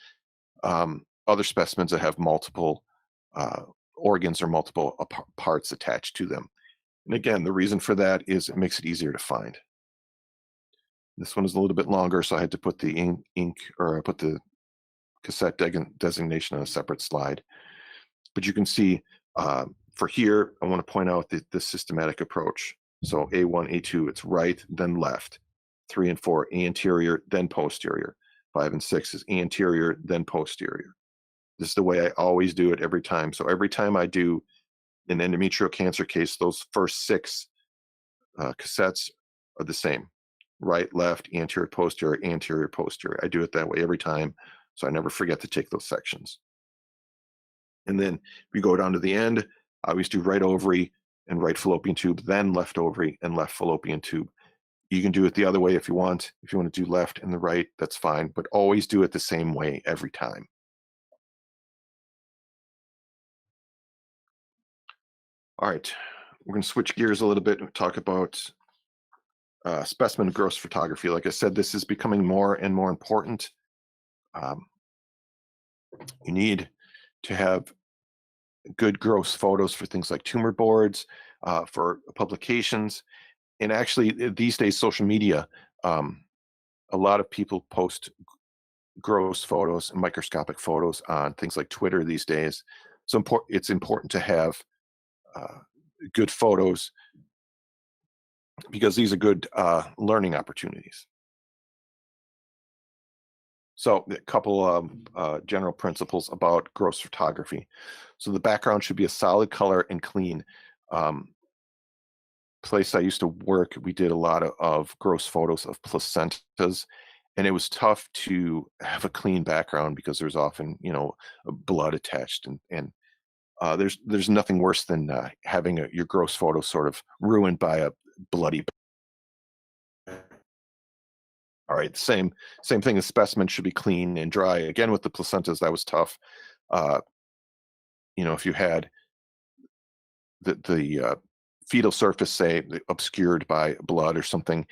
other specimens that have multiple organs or multiple parts attached to them. And again, the reason for that is it makes it easier to find. This one is a little bit longer, so I had to put the ink or I put the cassette designation on a separate slide. But you can see for here, I want to point out the systematic approach. So A1, A2, it's right, then left. 3 and 4, anterior, then posterior. 5 and 6 is anterior, then posterior. This is the way I always do it every time. So every time I do an endometrial cancer case, those first 6 cassettes are the same. Right, left, anterior, posterior. I do it that way every time, so I never forget to take those sections. And then if you go down to the end, I always do right ovary and right fallopian tube, then left ovary and left fallopian tube. You can do it the other way if you want. If you want to do left and the right, that's fine, but always do it the same way every time. All right, we're going to switch gears a little bit and talk about specimen gross photography. Like I said, this is becoming more and more important. You need to have good gross photos for things like tumor boards, for publications, and actually these days social media, a lot of people post gross photos and microscopic photos on things like Twitter these days. So it's important to have good photos because these are good learning opportunities. So a couple of general principles about gross photography. So the background should be a solid color and clean. Place I used to work, we did a lot of gross photos of placentas, and it was tough to have a clean background because there's often, blood attached, and there's nothing worse than having your gross photo sort of ruined by a bloody. All right, same thing. The specimen should be clean and dry. Again, with the placentas, that was tough. If you had the fetal surface, say, obscured by blood or something,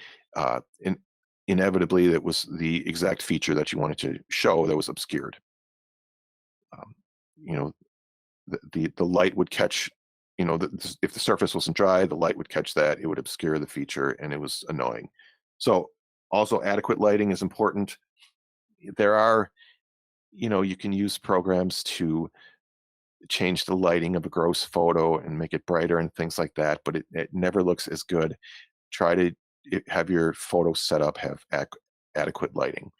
inevitably that was the exact feature that you wanted to show that was obscured. The light would catch, if the surface wasn't dry, the light would catch that, it would obscure the feature, and it was annoying. So also adequate lighting is important. There are, you can use programs to change the lighting of a gross photo and make it brighter and things like that, but it never looks as good. Try to have your photo set up, have adequate lighting.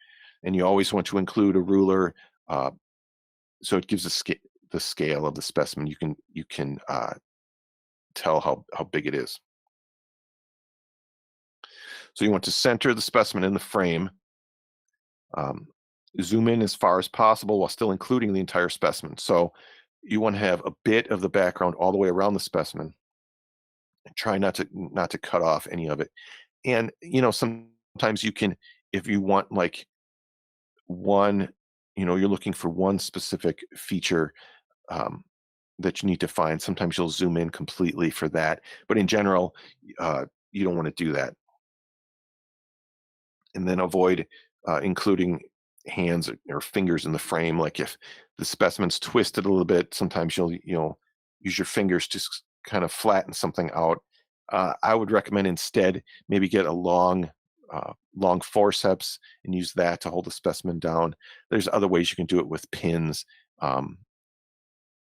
And you always want to include a ruler, so it gives the scale of the specimen. You can tell how big it is. So you want to center the specimen in the frame. Zoom in as far as possible while still including the entire specimen. So you want to have a bit of the background all the way around the specimen. And try not to cut off any of it. And sometimes you can, if you want like one, you're looking for one specific feature that you need to find. Sometimes you'll zoom in completely for that, but in general, you don't want to do that. And then avoid including hands or fingers in the frame. Like if the specimen's twisted a little bit, sometimes you'll use your fingers to kind of flatten something out. I would recommend instead maybe get a long forceps and use that to hold the specimen down. There's other ways you can do it with pins.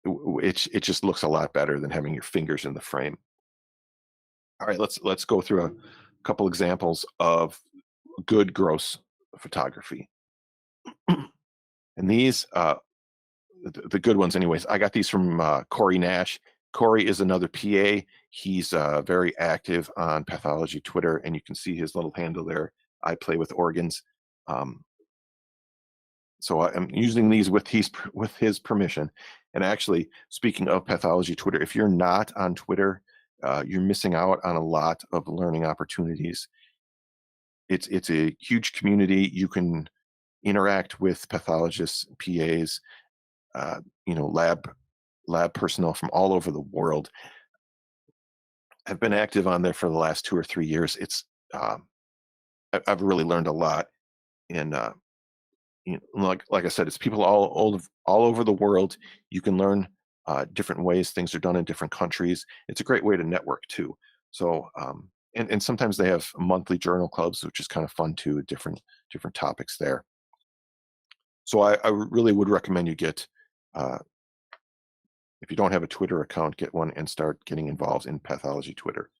It just looks a lot better than having your fingers in the frame. All right, let's go through a couple examples of good gross photography. And these, the good ones anyways, I got these from Corey Nash. Corey is another PA. He's very active on Pathology Twitter, and you can see his little handle there. I play with organs. So I'm using these with his permission. And actually, speaking of Pathology Twitter, if you're not on Twitter, you're missing out on a lot of learning opportunities. It's a huge community. You can interact with pathologists, PAs, lab personnel from all over the world. I've been active on there for the last 2 or 3 years. It's I've really learned a lot, and like I said, it's people all over the world. You can learn different ways things are done in different countries. It's a great way to network too. So and sometimes they have monthly journal clubs, which is kind of fun too. Different topics there. So I really would recommend you get. If you don't have a Twitter account, get one and start getting involved in Pathology Twitter.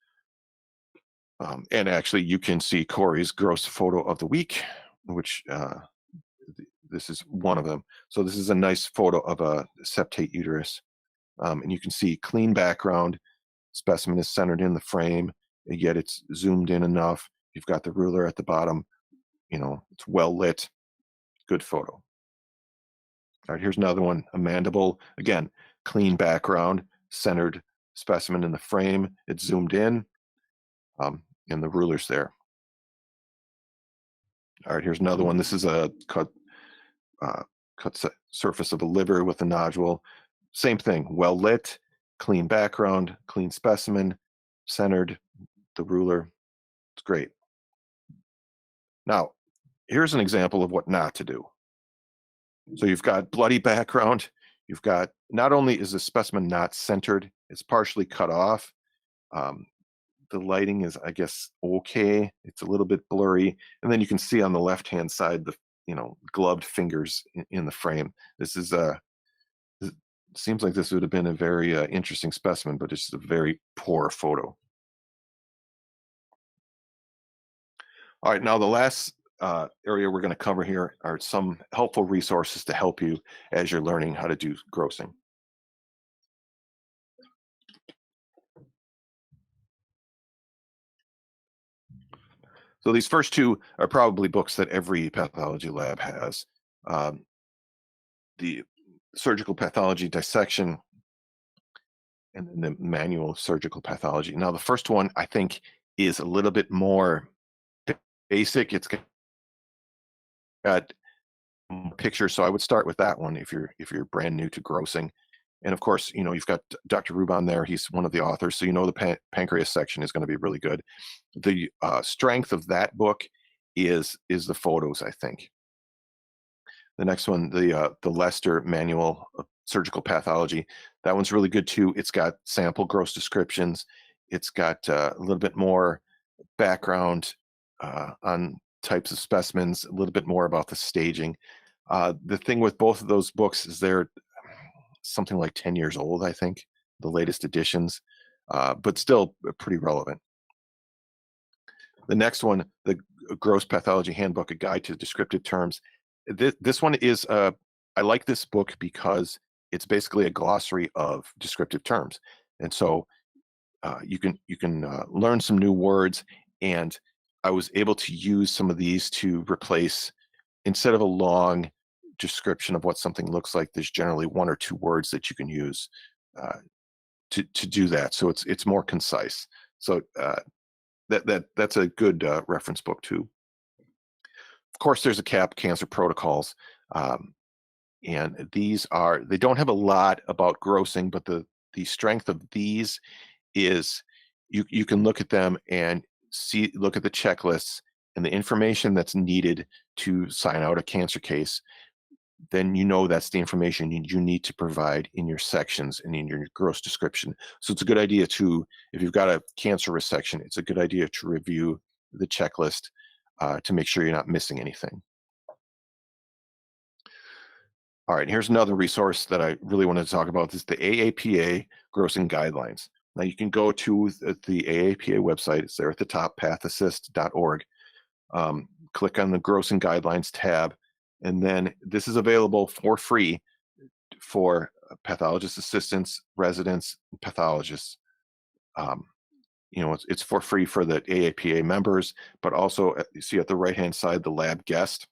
And actually, you can see Corey's gross photo of the week, which this is one of them. So this is a nice photo of a septate uterus. And you can see clean background, specimen is centered in the frame, yet it's zoomed in enough. You've got the ruler at the bottom, it's well lit, good photo. All right, here's another one, a mandible. Again, clean background, centered specimen in the frame. It's zoomed in, and the ruler's there. All right, here's another one. This is a cut surface of the liver with a nodule. Same thing, well lit, clean background, clean specimen, centered, the ruler. It's great. Now, here's an example of what not to do. So you've got bloody background. You've got, not only is the specimen not centered, it's partially cut off. The lighting is, I guess, okay. It's a little bit blurry. And then you can see on the left-hand side, the, gloved fingers in the frame. This is it seems like this would have been a very interesting specimen, but it's a very poor photo. All right, now the last area we're going to cover here are some helpful resources to help you as you're learning how to do grossing. So these first two are probably books that every pathology lab has. The surgical pathology dissection and then the manual of surgical pathology. Now the first one I think is a little bit more basic. It's got pictures, so I would start with that one if you're brand new to grossing. And of course, you've got Dr. Rubin there. He's one of the authors, so the pancreas section is going to be really good. The strength of that book is the photos, I think. The next one, the Lester Manual of Surgical Pathology, that one's really good too. It's got sample gross descriptions. It's got a little bit more background on types of specimens, a little bit more about the staging. The thing with both of those books is they're something like 10 years old, I think, the latest editions, but still pretty relevant. The next one, the Gross Pathology Handbook, A Guide to Descriptive Terms. This one is, I like this book because it's basically a glossary of descriptive terms. And so you can learn some new words, and I was able to use some of these to replace, instead of a long description of what something looks like, there's generally 1 or 2 words that you can use to do that. So it's more concise. So that's a good reference book too. Of course, there's a CAP, Cancer Protocols, and they don't have a lot about grossing, but the strength of these is you can look at them and look at the checklists and the information that's needed to sign out a cancer case, then you know that's the information you need to provide in your sections and in your gross description. So it's a good idea to, if you've got a cancer risk section, it's a good idea to review the checklist to make sure you're not missing anything. All right, here's another resource that I really wanted to talk about. This is the AAPA Grossing Guidelines. Now you can go to the AAPA website. It's there at the top, pathassist.org. Click on the Grossing Guidelines tab, and then this is available for free for pathologist assistants, residents, and pathologists. It's for free for the AAPA members, but also you see at the right-hand side, the lab guest.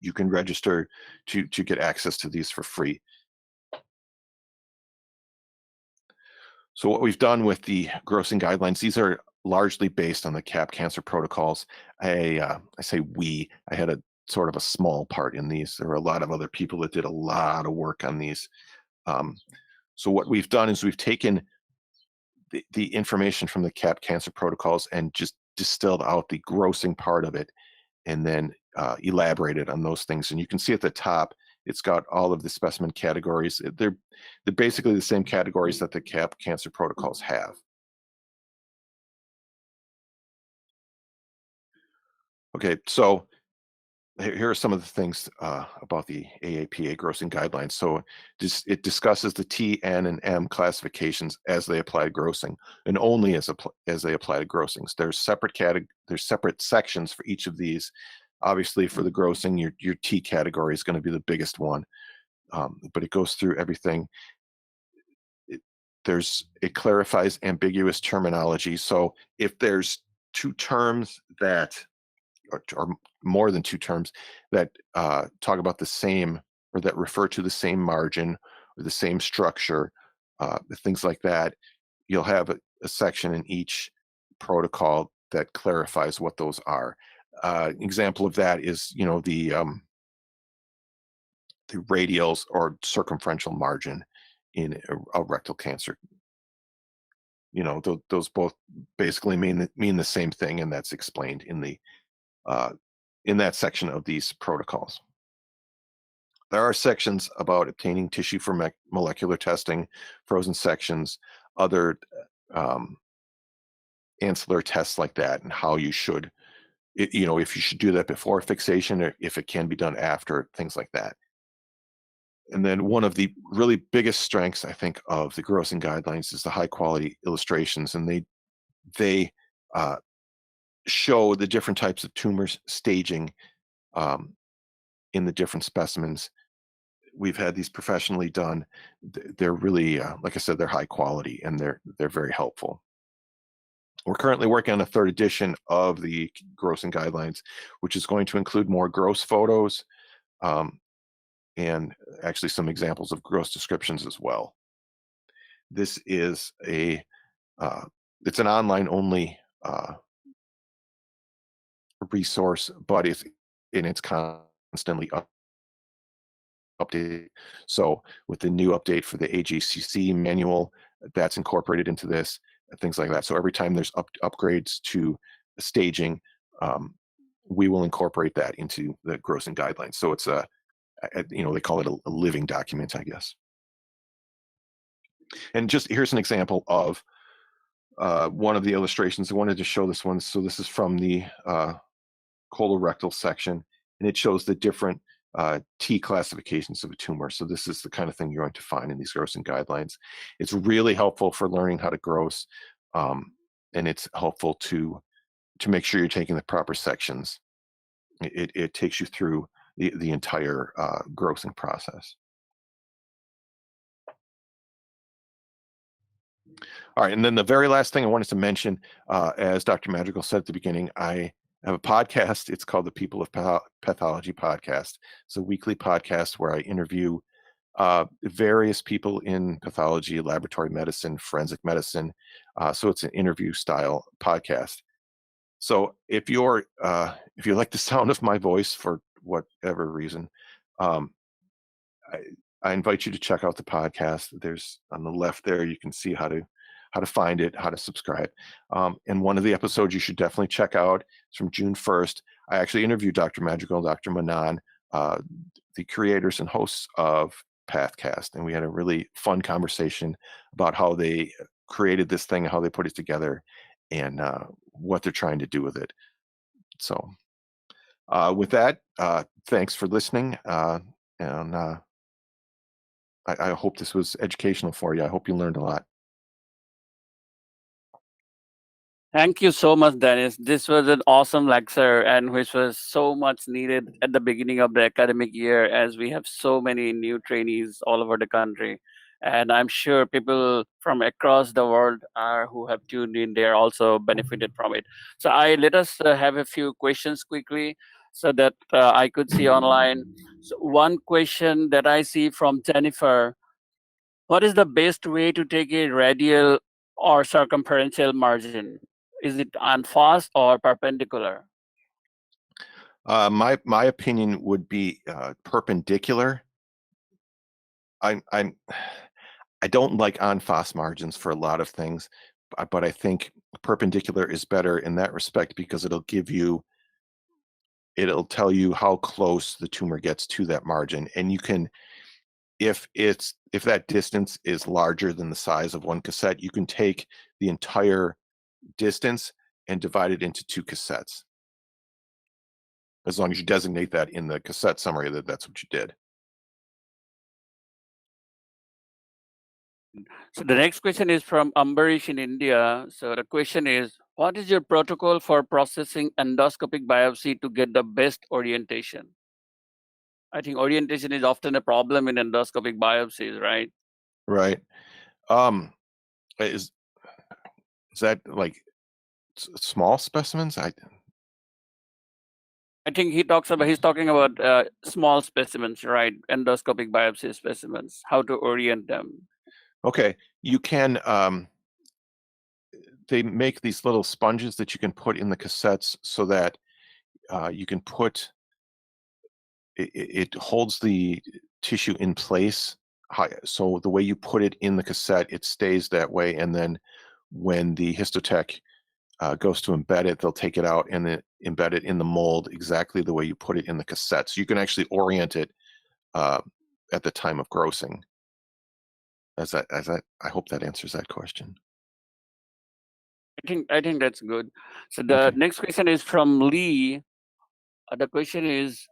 You can register to get access to these for free. So what we've done with the grossing guidelines, these are largely based on the CAP cancer protocols. I say we, I had a sort of a small part in these. There were a lot of other people that did a lot of work on these. So what we've done is we've taken the information from the CAP cancer protocols and just distilled out the grossing part of it, and then elaborated on those things. And you can see at the top, it's got all of the specimen categories. They're basically the same categories that the CAP cancer protocols have. Okay, so here are some of the things about the AAPA grossing guidelines. So it discusses the T, N, and M classifications as they apply to grossing, and only as they apply to grossings. There's separate sections for each of these. Obviously, for the grossing, your T category is going to be the biggest one, but it goes through everything. It clarifies ambiguous terminology. So if there's two terms that or more than two terms that talk about the same, or that refer to the same margin or the same structure, things like that, you'll have a section in each protocol that clarifies what those are. Example of that is, the radials or circumferential margin in a rectal cancer. Those both basically mean the same thing, and that's explained in that section of these protocols. There are sections about obtaining tissue for molecular testing, frozen sections, other ancillary tests like that, and how you should, if you should do that before fixation, or if it can be done after, things like that. And then one of the really biggest strengths, I think, of the grossing guidelines is the high quality illustrations, and they show the different types of tumors staging in the different specimens. We've had these professionally done. They're really, like I said, they're high quality, and they're very helpful. We're currently working on a third edition of the grossing guidelines, which is going to include more gross photos, and actually some examples of gross descriptions as well. This is it's an online only resource, but it's constantly updated. So with the new update for the AJCC manual, that's incorporated into this, things like that. So every time there's upgrades to staging, we will incorporate that into the grossing guidelines. So it's they call it a living document, I guess. And just here's an example of one of the illustrations. I wanted to show this one. So this is from the colorectal section, and it shows the different T classifications of a tumor. So this is the kind of thing you're going to find in these grossing guidelines. It's really helpful for learning how to gross, and it's helpful to make sure you're taking the proper sections. It takes you through the entire grossing process. All right, and then the very last thing I wanted to mention, as Dr. Madrigal said at the beginning, I have a podcast. It's called the People of Pathology Podcast. It's a weekly podcast where I interview various people in pathology, laboratory medicine, forensic medicine. So it's an interview style podcast. So if you like the sound of my voice for whatever reason, I invite you to check out the podcast. There's on the left there, you can see how to how to find it, how to subscribe. And one of the episodes you should definitely check out is from June 1st. I actually interviewed Dr. Madrigal and Dr. Manan, the creators and hosts of Pathcast, and we had a really fun conversation about how they created this thing, how they put it together, and what they're trying to do with it. So with that, thanks for listening, and I hope this was educational for you. I hope you learned a lot. Thank you so much, Dennis. This was an awesome lecture, and which was so much needed at the beginning of the academic year, as we have so many new trainees all over the country. And I'm sure people from across the world who have tuned in, they are also benefited from it. So let us have a few questions quickly so that I could see online. So one question that I see from Jennifer: what is the best way to take a radial or circumferential margin? Is it unfast or perpendicular? My opinion would be perpendicular. I don't like en-face margins for a lot of things, but I think perpendicular is better in that respect because it'll tell you how close the tumor gets to that margin, and you can, if that distance is larger than the size of one cassette, you can take the entire distance and divide it into 2 cassettes. As long as you designate that in the cassette summary that that's what you did. So the next question is from Ambarish in India. So the question is, what is your protocol for processing endoscopic biopsy to get the best orientation? I think orientation is often a problem in endoscopic biopsies, right? Right. Is that like small specimens? I think he's talking about small specimens, right? Endoscopic biopsy specimens, how to orient them. Okay, you can, they make these little sponges that you can put in the cassettes so that you can put, it holds the tissue in place. So the way you put it in the cassette, it stays that way. And then when the histotech goes to embed it, they'll take it out and then embed it in the mold exactly the way you put it in the cassette. So you can actually orient it at the time of grossing. I hope that answers that question. I think that's good. So the next question is from Lee. The question is,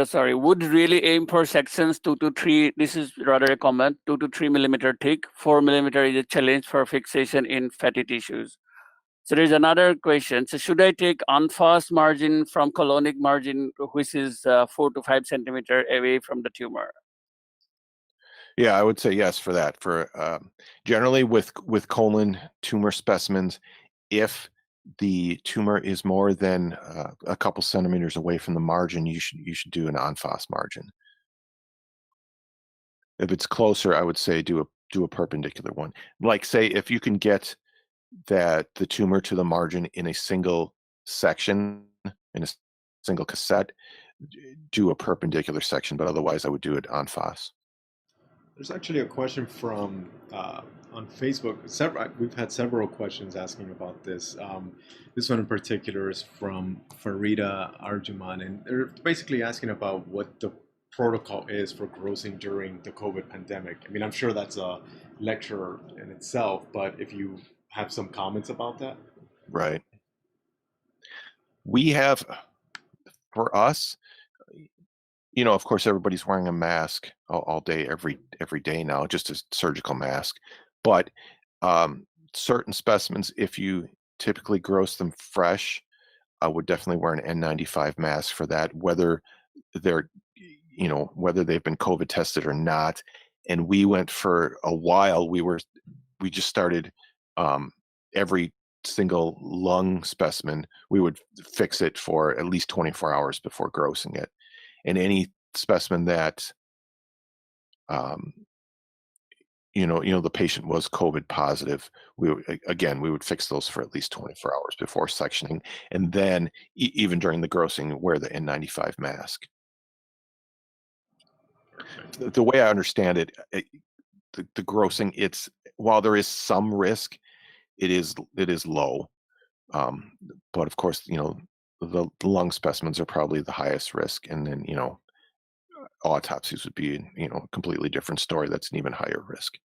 sorry, would really aim for sections 2 to 3. This is rather a comment. 2 to 3 millimeter thick. 4 millimeter is a challenge for fixation in fatty tissues. So there's another question. So should I take unfast margin from colonic margin, which is 4 to 5 centimeter away from the tumor? Yeah, I would say yes for that. For generally with colon tumor specimens, if the tumor is more than a couple centimeters away from the margin, you should do an en-face margin. If it's closer, I would say do a perpendicular one. Like say if you can get the tumor to the margin in a single section, in a single cassette, do a perpendicular section, but otherwise I would do it en-face. There's actually a question from on Facebook. We've had several questions asking about this. This one in particular is from Farida Arjuman, and they're basically asking about what the protocol is for grossing during the COVID pandemic. I mean, I'm sure that's a lecture in itself, but if you have some comments about that. Right. We have, for us, you know, of course, everybody's wearing a mask all day, every day now, just a surgical mask. But certain specimens, if you typically gross them fresh, I would definitely wear an N95 mask for that, whether they're, whether they've been COVID tested or not. And we went for a while, we just started every single lung specimen, we would fix it for at least 24 hours before grossing it. And any specimen that, the patient was COVID positive, we would fix those for at least 24 hours before sectioning. And then even during the grossing, wear the N95 mask. the way I understand it, the grossing, it's, while there is some risk, it is low. But of course, the lung specimens are probably the highest risk, and then autopsies would be a completely different story. That's an even higher risk.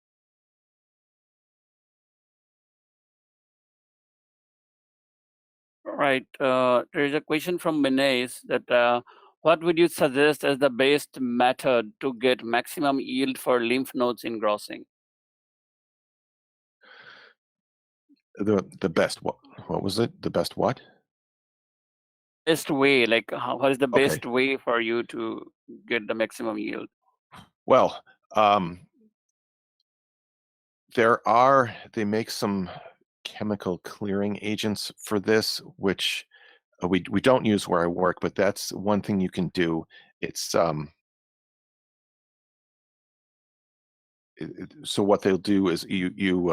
Right. There is a question from Menes that what would you suggest as the best method to get maximum yield for lymph nodes in grossing? The best what was it? The best what? Best way, like what is the Okay. best way for you to get the maximum yield? Well, they make some chemical clearing agents for this, which we don't use where I work, but that's one thing you can do. It's so what they'll do is you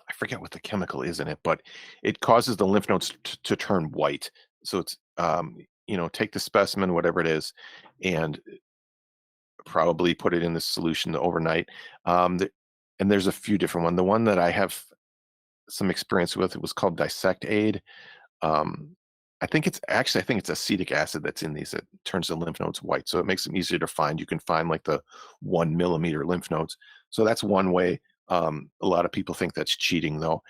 I forget what the chemical is in it, but it causes the lymph nodes to turn white. So it's take the specimen, whatever it is, and probably put it in the solution overnight. And there's a few different ones. The one that I have some experience with, it was called Dissect Aid. I think it's acetic acid that's in these that turns the lymph nodes white, so it makes them easier to find. You can find like the 1 millimeter lymph nodes. So that's one way. A lot of people think that's cheating, though.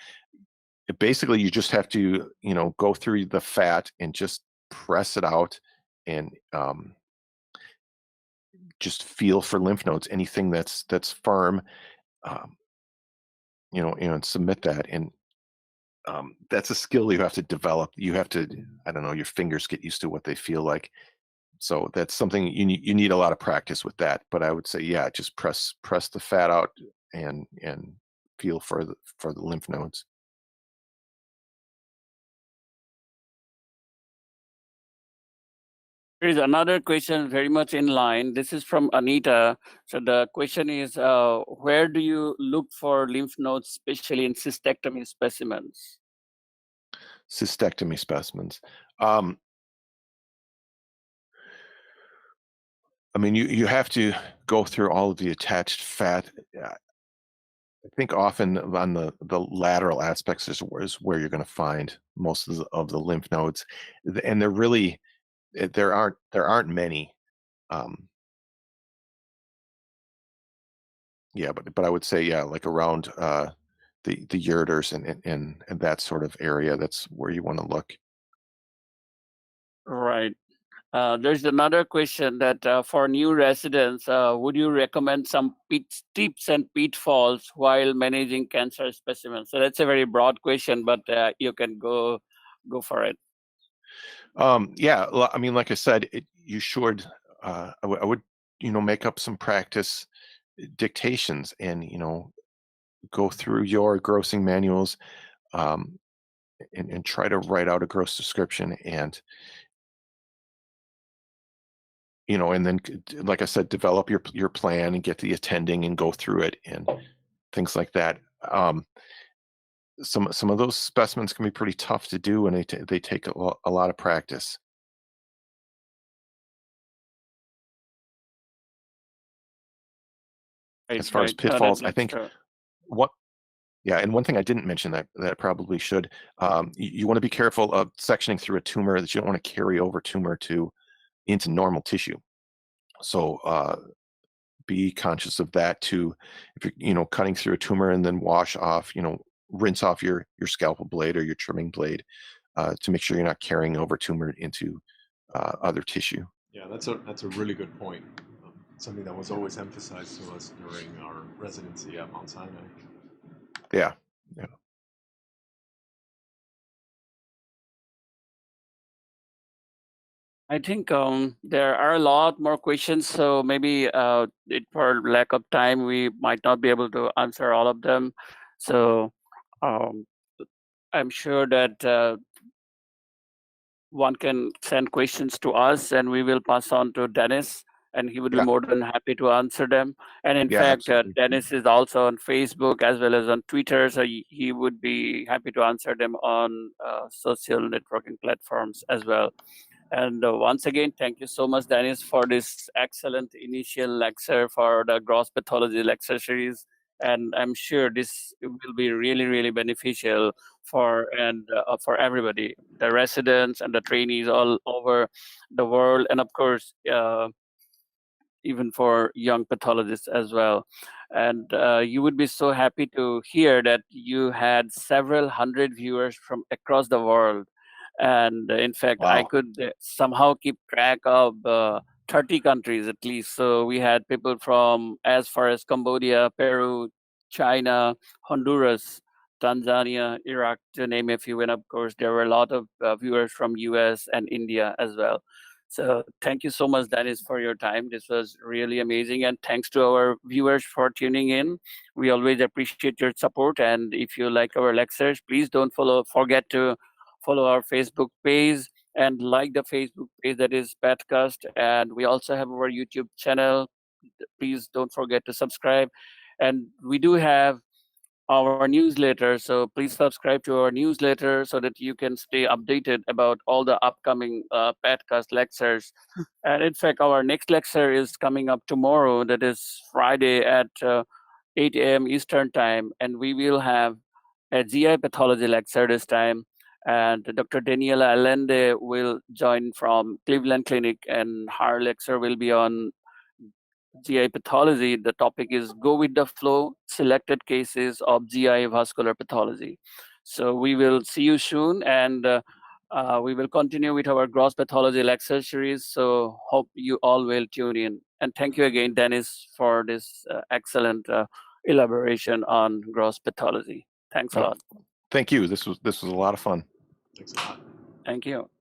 Basically, you just have to go through the fat and just press it out, and just feel for lymph nodes, anything that's firm, and submit that. And that's a skill you have to develop. You have to, I don't know, your fingers get used to what they feel like. So that's something you need a lot of practice with that. But I would say, yeah, just press the fat out and feel for the lymph nodes. There is another question very much in line. This is from Anita. So the question is, where do you look for lymph nodes, especially in cystectomy specimens? Cystectomy specimens. I mean, you have to go through all of the attached fat. I think often on the lateral aspects is where you're going to find most of the lymph nodes, and they're really, there aren't many. Yeah, but I would say, yeah, like around the ureters and that sort of area, that's where you want to look. Right. There's another question that for new residents, would you recommend some tips and pitfalls while managing cancer specimens? So that's a very broad question, but you can go for it. Yeah, I mean, like I said, you should. I would make up some practice dictations and go through your grossing manuals, and try to write out a gross description, and and then, like I said, develop your plan and get the attending and go through it and things like that. Some of those specimens can be pretty tough to do, and they take a lot of practice. Right, As far as right. pitfalls, I That's think true. yeah, and one thing I didn't mention that I probably should, you want to be careful of sectioning through a tumor, that you don't want to carry over tumor into normal tissue. So be conscious of that too. If you're cutting through a tumor, and then wash off, rinse off your scalpel blade or your trimming blade, to make sure you're not carrying over tumor into other tissue. Yeah, that's a really good point. Something that was always emphasized to us during our residency at Mount Sinai. Yeah. I think there are a lot more questions, so maybe for lack of time, we might not be able to answer all of them. So I'm sure that one can send questions to us, and we will pass on to Dennis, and he would be more than happy to answer them. And in fact, Dennis is also on Facebook as well as on Twitter, so he would be happy to answer them on social networking platforms as well. And once again, thank you so much, Dennis, for this excellent initial lecture for the gross pathology lecture series. And I'm sure this will be really, really beneficial for everybody, the residents and the trainees all over the world, and of course, even for young pathologists as well. And you would be so happy to hear that you had several hundred viewers from across the world. And in fact, I Wow. could somehow keep track of 30 countries at least. So we had people from as far as Cambodia, Peru, China, Honduras, Tanzania, Iraq, to name a few. And of course, there were a lot of viewers from US and India as well. So thank you so much, Dennis, for your time. This was really amazing. And thanks to our viewers for tuning in. We always appreciate your support. And if you like our lectures, please don't forget to follow our Facebook page and like the Facebook page, that is Pathcast. And we also have our YouTube channel. Please don't forget to subscribe. And we do have our newsletter, so please subscribe to our newsletter so that you can stay updated about all the upcoming Pathcast lectures. And in fact, our next lecture is coming up tomorrow, that is Friday at 8 a.m. Eastern time, and we will have a GI pathology lecture this time. And Dr. Daniela Allende will join from Cleveland Clinic, and her lecture will be on GI pathology. The topic is Go with the Flow, Selected Cases of GI Vascular Pathology. So we will see you soon, and we will continue with our gross pathology lecture series. So hope you all will tune in. And thank you again, Dennis, for this excellent elaboration on gross pathology. Thanks a lot. Thank you. This was a lot of fun. Thanks a lot. Thank you.